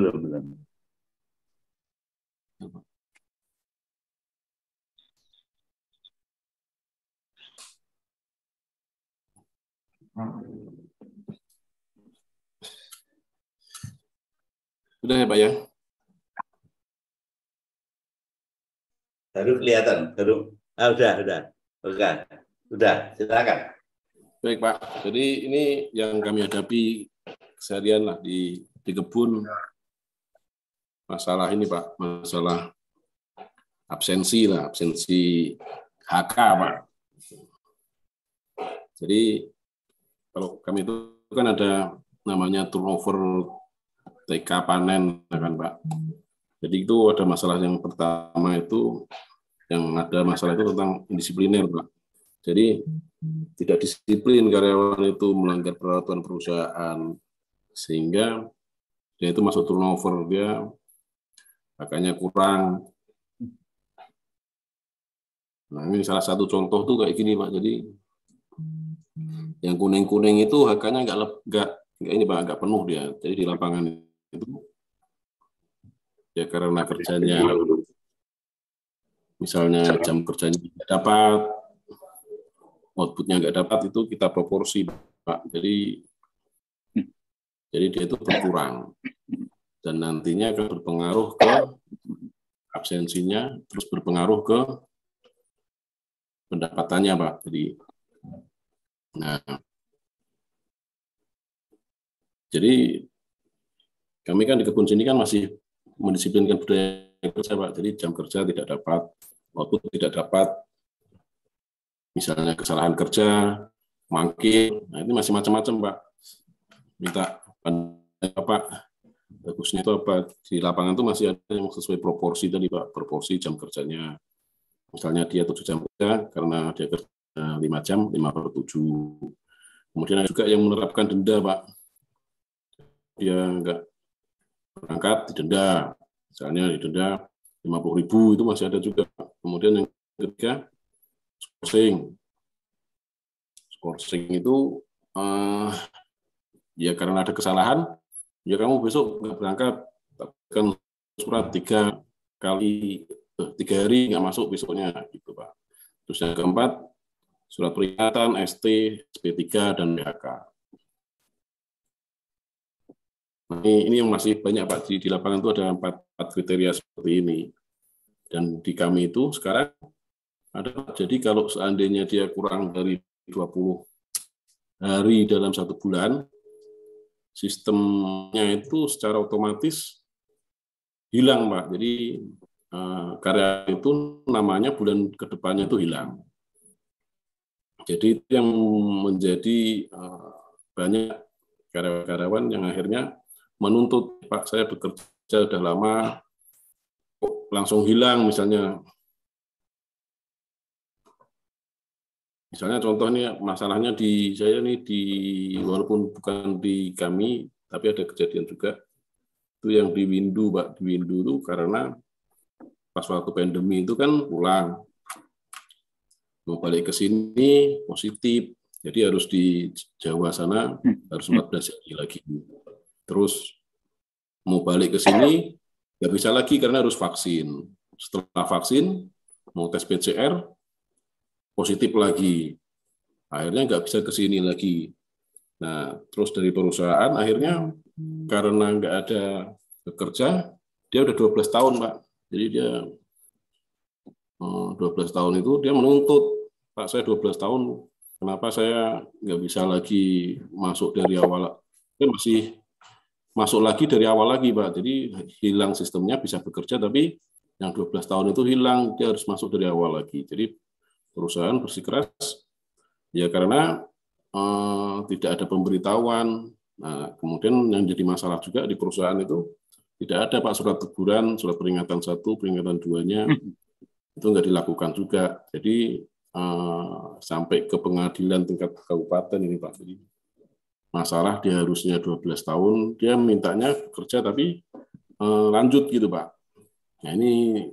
Sudah ya, Pak ya? Baru kelihatan, baru. Udah, silakan. Baik, Pak. Jadi ini yang kami hadapi keseharian lah di kebun. Masalah ini, Pak, masalah absensi HK, Pak. Jadi kalau kami itu kan ada namanya turnover TK panen, kan, Pak. Jadi itu ada masalah yang pertama itu, yang ada masalah itu tentang indisipliner, Pak. Jadi tidak disiplin karyawan itu, melanggar peraturan perusahaan, sehingga dia itu masuk turnover, dia makanya kurang. Nah, ini salah satu contoh tuh kayak gini, Pak. Jadi yang kuning-kuning itu HK-nya nggak penuh dia. Jadi di lapangan itu ya karena kerjanya, misalnya jam kerjanya nggak dapat, outputnya nggak dapat, itu kita proporsi, Pak. Jadi dia itu berkurang, dan nantinya akan berpengaruh ke absensinya, terus berpengaruh ke pendapatannya, Pak. Jadi kami kan di kebun sini kan masih mendisiplinkan budaya kerja, Pak. Jadi jam kerja tidak dapat, output tidak dapat, misalnya kesalahan kerja, mangkir, nah ini masih macam-macam, Pak. Minta apa? Bagusnya itu apa? Di lapangan itu masih ada yang sesuai proporsi tadi, Pak. Proporsi jam kerjanya. Misalnya dia 7 jam kerja, karena dia kerja 5 jam, 5/7. Kemudian ada juga yang menerapkan denda, Pak. Dia nggak berangkat, didenda. Misalnya didenda 50.000, itu masih ada juga. Kemudian yang ketiga, skorsing. Skorsing itu ya karena ada kesalahan, ya kamu besok nggak berangkat, kan surat 3 hari nggak masuk besoknya, gitu Pak. Terus yang keempat, surat peringatan, ST, SP3, dan PHK. Nah, ini yang masih banyak Pak, di lapangan itu ada 4 kriteria seperti ini. Dan di kami itu sekarang ada, jadi kalau seandainya dia kurang dari 20 hari dalam 1 bulan, sistemnya itu secara otomatis hilang Pak. Jadi karya itu namanya bulan kedepannya itu hilang. Jadi itu yang menjadi banyak karyawan yang akhirnya menuntut, Pak saya bekerja sudah lama, kok langsung hilang misalnya. Misalnya contoh nih masalahnya di saya nih, walaupun bukan di kami, tapi ada kejadian juga itu yang di Windu Pak. Di Windu itu karena pas waktu pandemi itu kan pulang, mau balik ke sini positif, jadi harus di Jawa sana harus 14 hari lagi. Terus mau balik ke sini nggak bisa lagi karena harus vaksin. Setelah vaksin mau tes PCR positif lagi, akhirnya nggak bisa ke sini lagi. Nah, terus dari perusahaan akhirnya karena nggak ada bekerja, dia udah 12 tahun Pak. Jadi dia 12 tahun itu dia menuntut, Pak saya 12 tahun, kenapa saya nggak bisa lagi masuk dari awal? Dia masih masuk lagi dari awal lagi Pak. Jadi hilang sistemnya, bisa bekerja, tapi yang 12 tahun itu hilang, dia harus masuk dari awal lagi. Jadi perusahaan bersikeras, ya karena tidak ada pemberitahuan. Nah, kemudian yang jadi masalah juga di perusahaan itu tidak ada Pak surat teguran, surat peringatan 1, peringatan 2-nya itu nggak dilakukan juga. Jadi sampai ke pengadilan tingkat kabupaten ini Pak. Jadi masalah dia harusnya 12 tahun, dia mintanya kerja tapi lanjut gitu Pak. Nah ini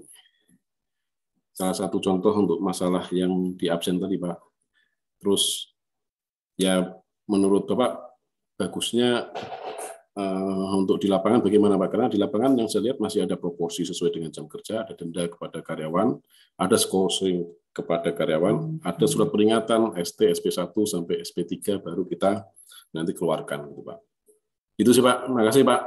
salah satu contoh untuk masalah yang di absen tadi Pak. Terus ya menurut Bapak bagusnya untuk di lapangan bagaimana Pak? Karena di lapangan yang saya lihat masih ada proporsi sesuai dengan jam kerja, ada denda kepada karyawan, ada skorsing kepada karyawan, ada surat peringatan ST, SP1 sampai SP3 baru kita nanti keluarkan, gitu, Pak. Itu sih Pak, terima kasih Pak.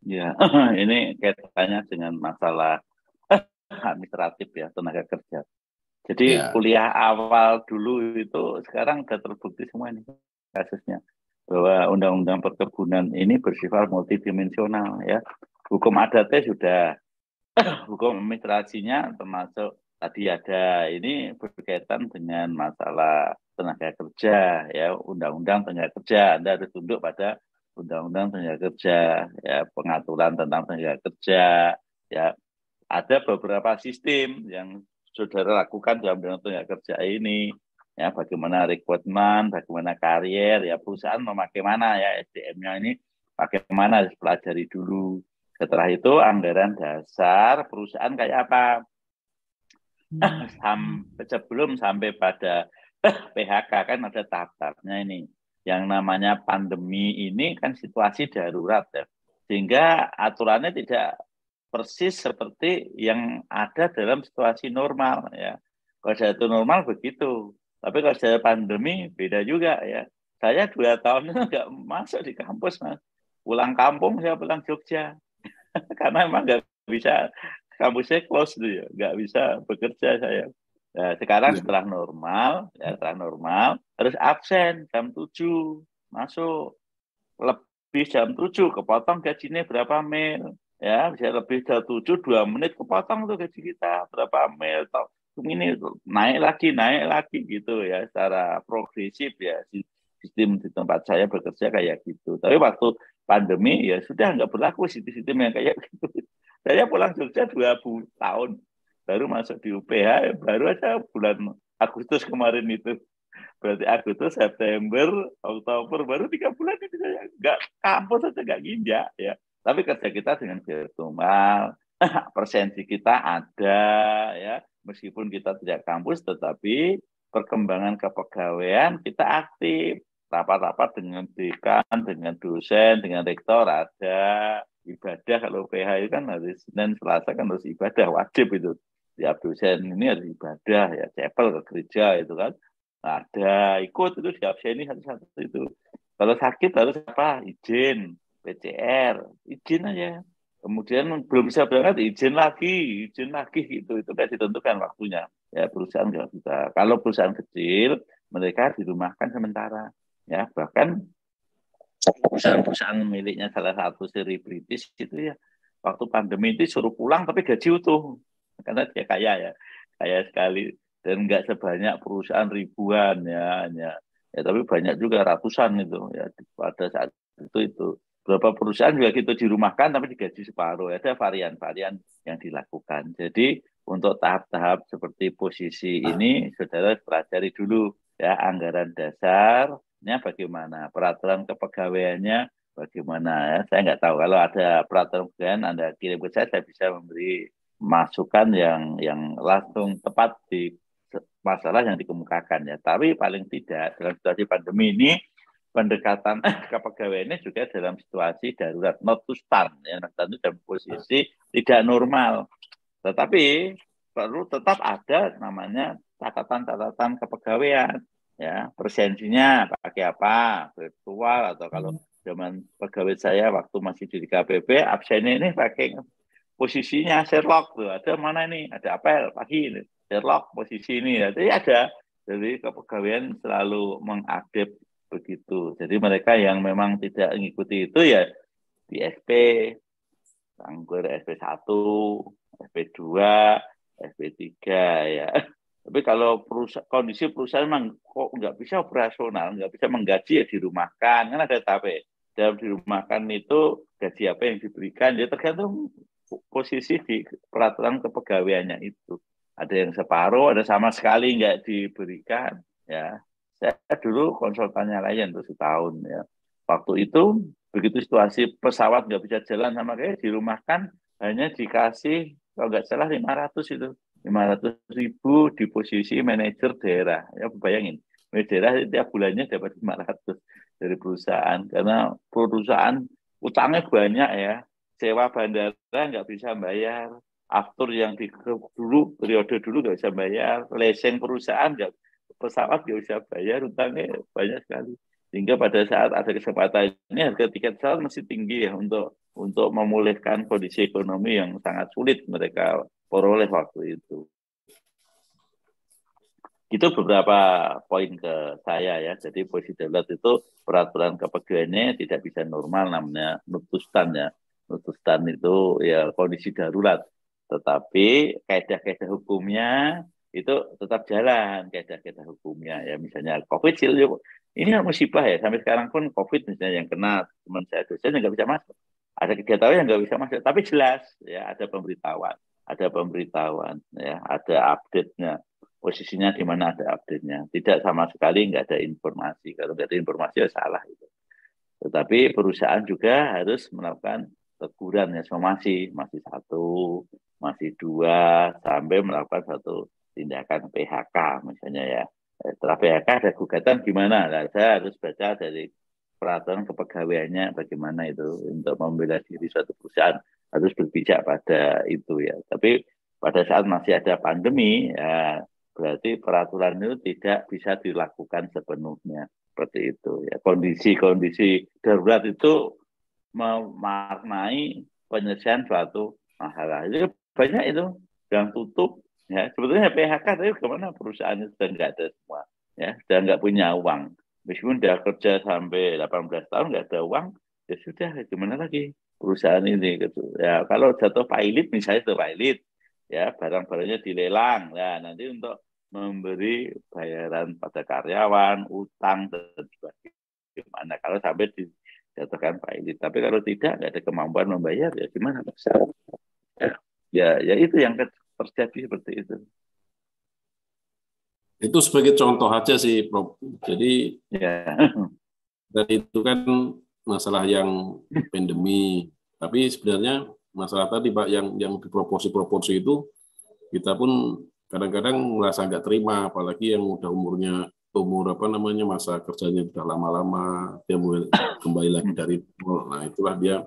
Ya, ini kaitannya dengan masalah administratif ya, tenaga kerja. Jadi Ya. kuliah awal dulu itu sekarang sudah terbukti semua ini kasusnya, bahwa undang-undang perkebunan ini bersifat multidimensional ya. Hukum adatnya sudah, hukum administrasinya termasuk tadi ada ini berkaitan dengan masalah tenaga kerja ya, undang-undang tenaga kerja. Anda harus tunduk pada undang-undang tenaga kerja ya, pengaturan tentang tenaga kerja ya. Ada beberapa sistem yang saudara lakukan dalam undang-undang tenaga kerja ini ya, bagaimana rekrutmen, bagaimana karier ya, perusahaan memakai mana ya, SDM-nya ini pakai mana, harus pelajari dulu. Setelah itu anggaran dasar perusahaan kayak apa, sebelum sampai pada PHK kan ada tahap-tahapnya ini. Yang namanya pandemi ini kan situasi darurat ya, sehingga aturannya tidak persis seperti yang ada dalam situasi normal ya. Kalau situasi normal begitu, tapi kalau ada pandemi beda juga ya. Saya 2 tahun nggak masuk di kampus Mas. Pulang kampung saya pulang Jogja karena emang nggak bisa, kampusnya close dulu ya, nggak bisa bekerja saya. Nah, sekarang setelah normal harus absen jam 7 masuk, lebih jam 7 kepotong gajinya berapa mil ya, bisa lebih jam 7 2 menit kepotong tuh gaji kita berapa mil, ini naik lagi gitu ya, secara progresif ya. Sistem di tempat saya bekerja kayak gitu. Tapi waktu pandemi ya sudah nggak berlaku sistem yang kayak gitu. Saya pulang Jogja 2 tahun baru masuk di UPH, baru aja bulan Agustus kemarin itu. Berarti Agustus, September, Oktober, baru 3 bulan itu saya nggak kampus aja, nggak nginjak ya. Tapi kerja kita dengan virtual, presensi kita ada ya, meskipun kita tidak kampus, tetapi perkembangan kepegawaian kita aktif, rapat-rapat dengan dekan, dengan dosen, dengan rektor, ada ibadah. Kalau PH itu kan hari Senin Selasa kan harus ibadah, wajib itu. Tiap dosen ini harus ibadah ya, chapel ke gereja itu kan. Ada ikut itu di abseni satu-satu itu. Kalau sakit harus apa? Izin, PCR, izin aja. Kemudian belum bisa berangkat, izin lagi gitu. Itu kan ditentukan waktunya. Ya perusahaan nggak bisa. Kalau perusahaan kecil, mereka dirumahkan sementara. Ya bahkan perusahaan miliknya salah satu selebritis itu ya, waktu pandemi itu suruh pulang tapi gaji utuh. Karena dia kaya sekali. Dan nggak sebanyak perusahaan ribuan ya tapi banyak juga ratusan itu ya pada saat itu beberapa perusahaan juga gitu dirumahkan tapi digaji separuh. Ada varian-varian yang dilakukan. Jadi untuk tahap-tahap seperti posisi ini saudara pelajari dulu ya, anggaran dasarnya bagaimana, peraturan kepegawaiannya bagaimana ya. Saya nggak tahu, kalau ada peraturan kepegawaian Anda kirim ke saya bisa memberi masukan yang langsung tepat di masalah yang dikemukakan ya. Tapi paling tidak dalam situasi pandemi ini pendekatan kepegawaiannya juga dalam situasi darurat, not to start ya, tentu dalam posisi tidak normal. Tetapi perlu tetap ada namanya catatan kepegawaian ya, presensinya pakai apa, virtual atau kalau zaman pegawai saya waktu masih di KPP absennya ini pakai posisinya Sherlock tuh, ada mana ini, ada apel pagi ini Sherlock posisi ini ya. Jadi ada, jadi kepegawaian selalu mengupdate begitu. Jadi mereka yang memang tidak mengikuti itu ya di SP, anggur SP1, SP2, SP3 ya. Tapi kalau kondisi perusahaan memang kok nggak bisa operasional, nggak bisa menggaji ya dirumahkan, kan ada tapi dalam dirumahkan itu gaji apa yang diberikan ya tergantung posisi di peraturan kepegawaiannya itu. Ada yang separuh, ada sama sekali nggak diberikan. Ya, saya dulu konsultannya Lion tuh setahun ya. Waktu itu begitu situasi pesawat nggak bisa jalan sama kayak dirumahkan, hanya dikasih kalau nggak salah 500.000 di posisi manajer daerah. Ya bayangin, manajer daerah tiap bulannya dapat 500 dari perusahaan karena perusahaan utangnya banyak ya. Sewa bandara nggak bisa bayar. Aftur yang periode dulu nggak bisa bayar, leasing perusahaan pesawat nggak bisa bayar, utangnya banyak sekali. Sehingga pada saat ada kesempatan ini harga tiket pesawat masih tinggi ya untuk memulihkan kondisi ekonomi yang sangat sulit mereka peroleh waktu itu. Itu beberapa poin ke saya ya. Jadi posisi darurat itu peraturan kepegawaiannya tidak bisa normal, namanya nutustan ya. Nutustan itu ya kondisi darurat. Tetapi kaidah-kaidah hukumnya itu tetap jalan, kaidah-kaidah hukumnya ya. Misalnya COVID ini musibah ya, sampai sekarang pun COVID misalnya yang kena teman saya dosen yang nggak bisa masuk, ada kegiatan yang nggak bisa masuk, tapi jelas ya ada pemberitahuan ya, ada update-nya, posisinya di mana ada update-nya. Tidak sama sekali nggak ada informasi, kalau nggak ada informasi ya salah itu. Tetapi perusahaan juga harus melakukan teguran ya, masih 1, masih 2, sampai melakukan satu tindakan PHK misalnya ya. Setelah PHK ada gugatan gimana? Nah, saya harus baca dari peraturan kepegawaiannya bagaimana itu untuk membela diri suatu perusahaan, harus berpijak pada itu ya. Tapi pada saat masih ada pandemi ya berarti peraturan itu tidak bisa dilakukan sepenuhnya seperti itu ya. Kondisi darurat itu memaknai penyelesaian suatu masalah. Itu banyak itu yang tutup ya. Sebetulnya PHK tapi kemana perusahaannya sudah nggak ada semua ya, sudah nggak punya uang. Meskipun dia kerja sampai 18 tahun nggak ada uang, ya sudah gimana lagi perusahaan ini gitu. Ya kalau jatuh pilot misalnya itu pilot ya, barang-barangnya dilelang ya, nanti untuk memberi bayaran pada karyawan, utang dan sebagainya. Kalau sampai dijatuhkan pilot, tapi kalau tidak nggak ada kemampuan membayar ya gimana bisa? Ya itu yang terjadi seperti itu. Itu sebagai contoh aja sih, Prof. Jadi ya. dari itu kan masalah yang pandemi, tapi sebenarnya masalah tadi Pak yang di proporsi itu kita pun kadang-kadang merasa nggak terima, apalagi yang udah umur masa kerjanya udah lama-lama, dia mulai kembali lagi dari nol. Nah itulah dia,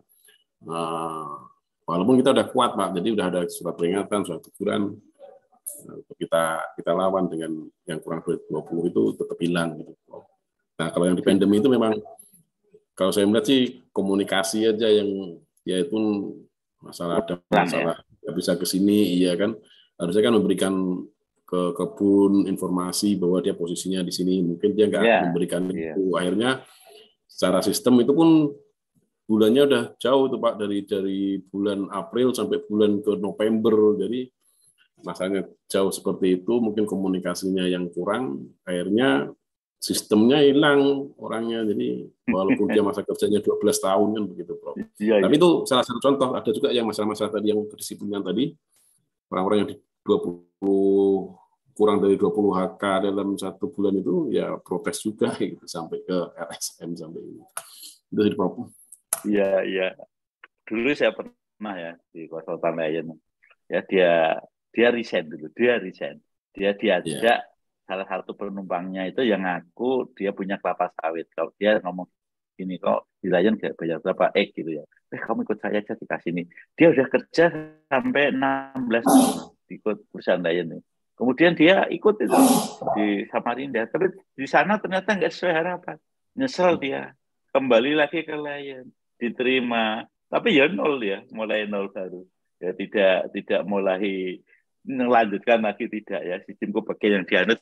walaupun kita udah kuat Pak, jadi udah ada surat peringatan, surat teguran, kita lawan dengan yang kurang dari 20 itu tetap hilang gitu. Nah kalau yang di pandemi itu memang kalau saya melihat sih komunikasi aja yang yaitu ada masalah nggak bisa ke sini, iya kan, harusnya kan memberikan ke kebun informasi bahwa dia posisinya di sini, mungkin dia nggak memberikan itu. Akhirnya secara sistem itu pun bulannya udah jauh tuh Pak, dari bulan April sampai bulan ke November, jadi masanya jauh seperti itu, mungkin komunikasinya yang kurang, akhirnya sistemnya hilang orangnya, jadi walaupun dia masa kerjanya 12 tahun kan begitu Prof. Tapi itu salah satu contoh, ada juga yang masalah-masalah tadi yang kedisiplinan tadi, orang-orang yang di 20 kurang dari 20 HK dalam 1 bulan itu ya protes juga gitu, sampai ke LSM sampai ini. Itu Prof. Iya. Dulu saya pernah ya di konsultan lain. Ya dia resign dulu, dia diajak salah satu penumpangnya itu yang ngaku dia punya kelapa sawit. Kalau dia ngomong gini, kok di Lion gak bayar berapa gitu ya. Kamu ikut saya aja dikasih ini. Dia udah kerja sampai 16 tahun ikut perusahaan Lion. Kemudian dia ikut itu di Samarinda, tapi di sana ternyata nggak sesuai harapan. Nyesel dia, kembali lagi ke Lion, diterima, tapi ya nol ya, mulai nol baru. Ya tidak mulai melanjutkan lagi, tidak ya, sistem kebagian yang dianut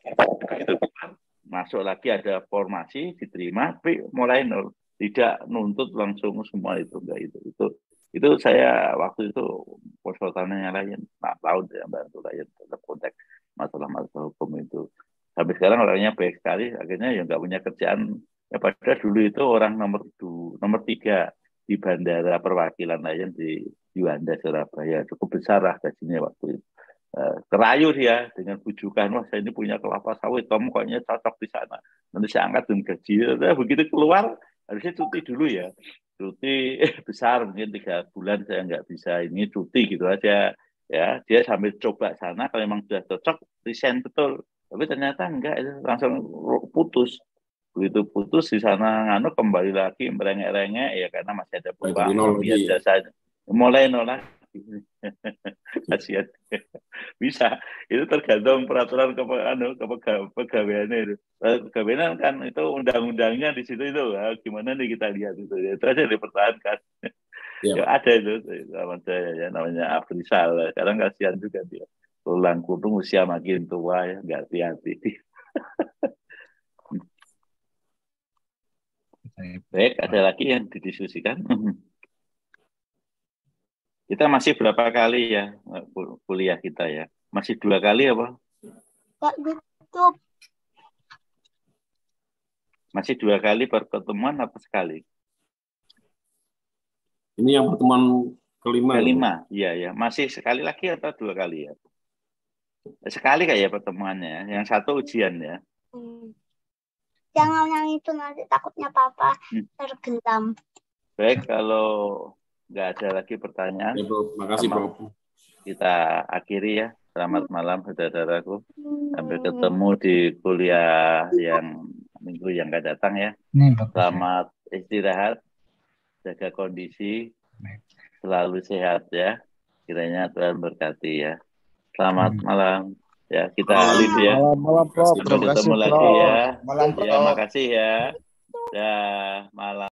itu masuk lagi, ada formasi, diterima, tapi mulai nol, tidak nuntut langsung semua itu, enggak itu saya waktu itu konsultannya Lion 4 tahun ya, bantu Lion dalam konteks masalah-masalah hukum itu. Sampai sekarang orangnya baik sekali, akhirnya ya nggak punya kerjaan. Ya padahal dulu itu orang nomor 3 di bandara perwakilan Lion di Juanda Surabaya, cukup besar lah gajinya waktu itu. Kerayu dia dengan bujukan, wah saya ini punya kelapa sawit, kamu kayaknya cocok di sana, nanti saya angkat dengan gaji. Begitu keluar harusnya cuti dulu ya, cuti besar mungkin 3 bulan saya nggak bisa ini, cuti gitu aja ya. Dia sambil coba sana, kalau memang sudah cocok resign betul, tapi ternyata enggak, itu langsung putus. Begitu putus di sana kembali lagi merengek-rengek ya, karena masih ada beban biasa saja, mulai nolak. Kasihan. Bisa, itu tergantung peraturan kepegawaiannya itu. Pegawaian kan itu undang-undangnya di situ itu, gimana nih kita lihat itu aja dipertahankan. Ya ada itu namanya Afrizal. Sekarang kasihan juga dia, tulang kudung usia makin tua ya, nggak hati-hati. Baik, ada lagi yang didiskusikan? Kita masih berapa kali ya kuliah kita ya? Masih 2 kali apa? Pak YouTube. Masih 2 kali pertemuan apa sekali? Ini yang pertemuan kelima. Iya. Masih sekali lagi atau 2 kali ya? Sekali kayak pertemuannya. Yang satu ujian ya. Jangan yang itu, nanti takutnya Papa tergelam. Baik, kalau nggak ada lagi pertanyaan. Ya, Bro. Makasih, Bro. Kita akhiri ya. Selamat malam, saudaraku. Sampai ketemu di kuliah yang minggu yang akan datang ya. Selamat istirahat, jaga kondisi, selalu sehat ya. Kiranya Tuhan berkati ya. Selamat malam. Ya, kita alih ya. Malam, Prof. Sampai ketemu lagi ya. Malam, Ya, makasih ya. Ya, malam.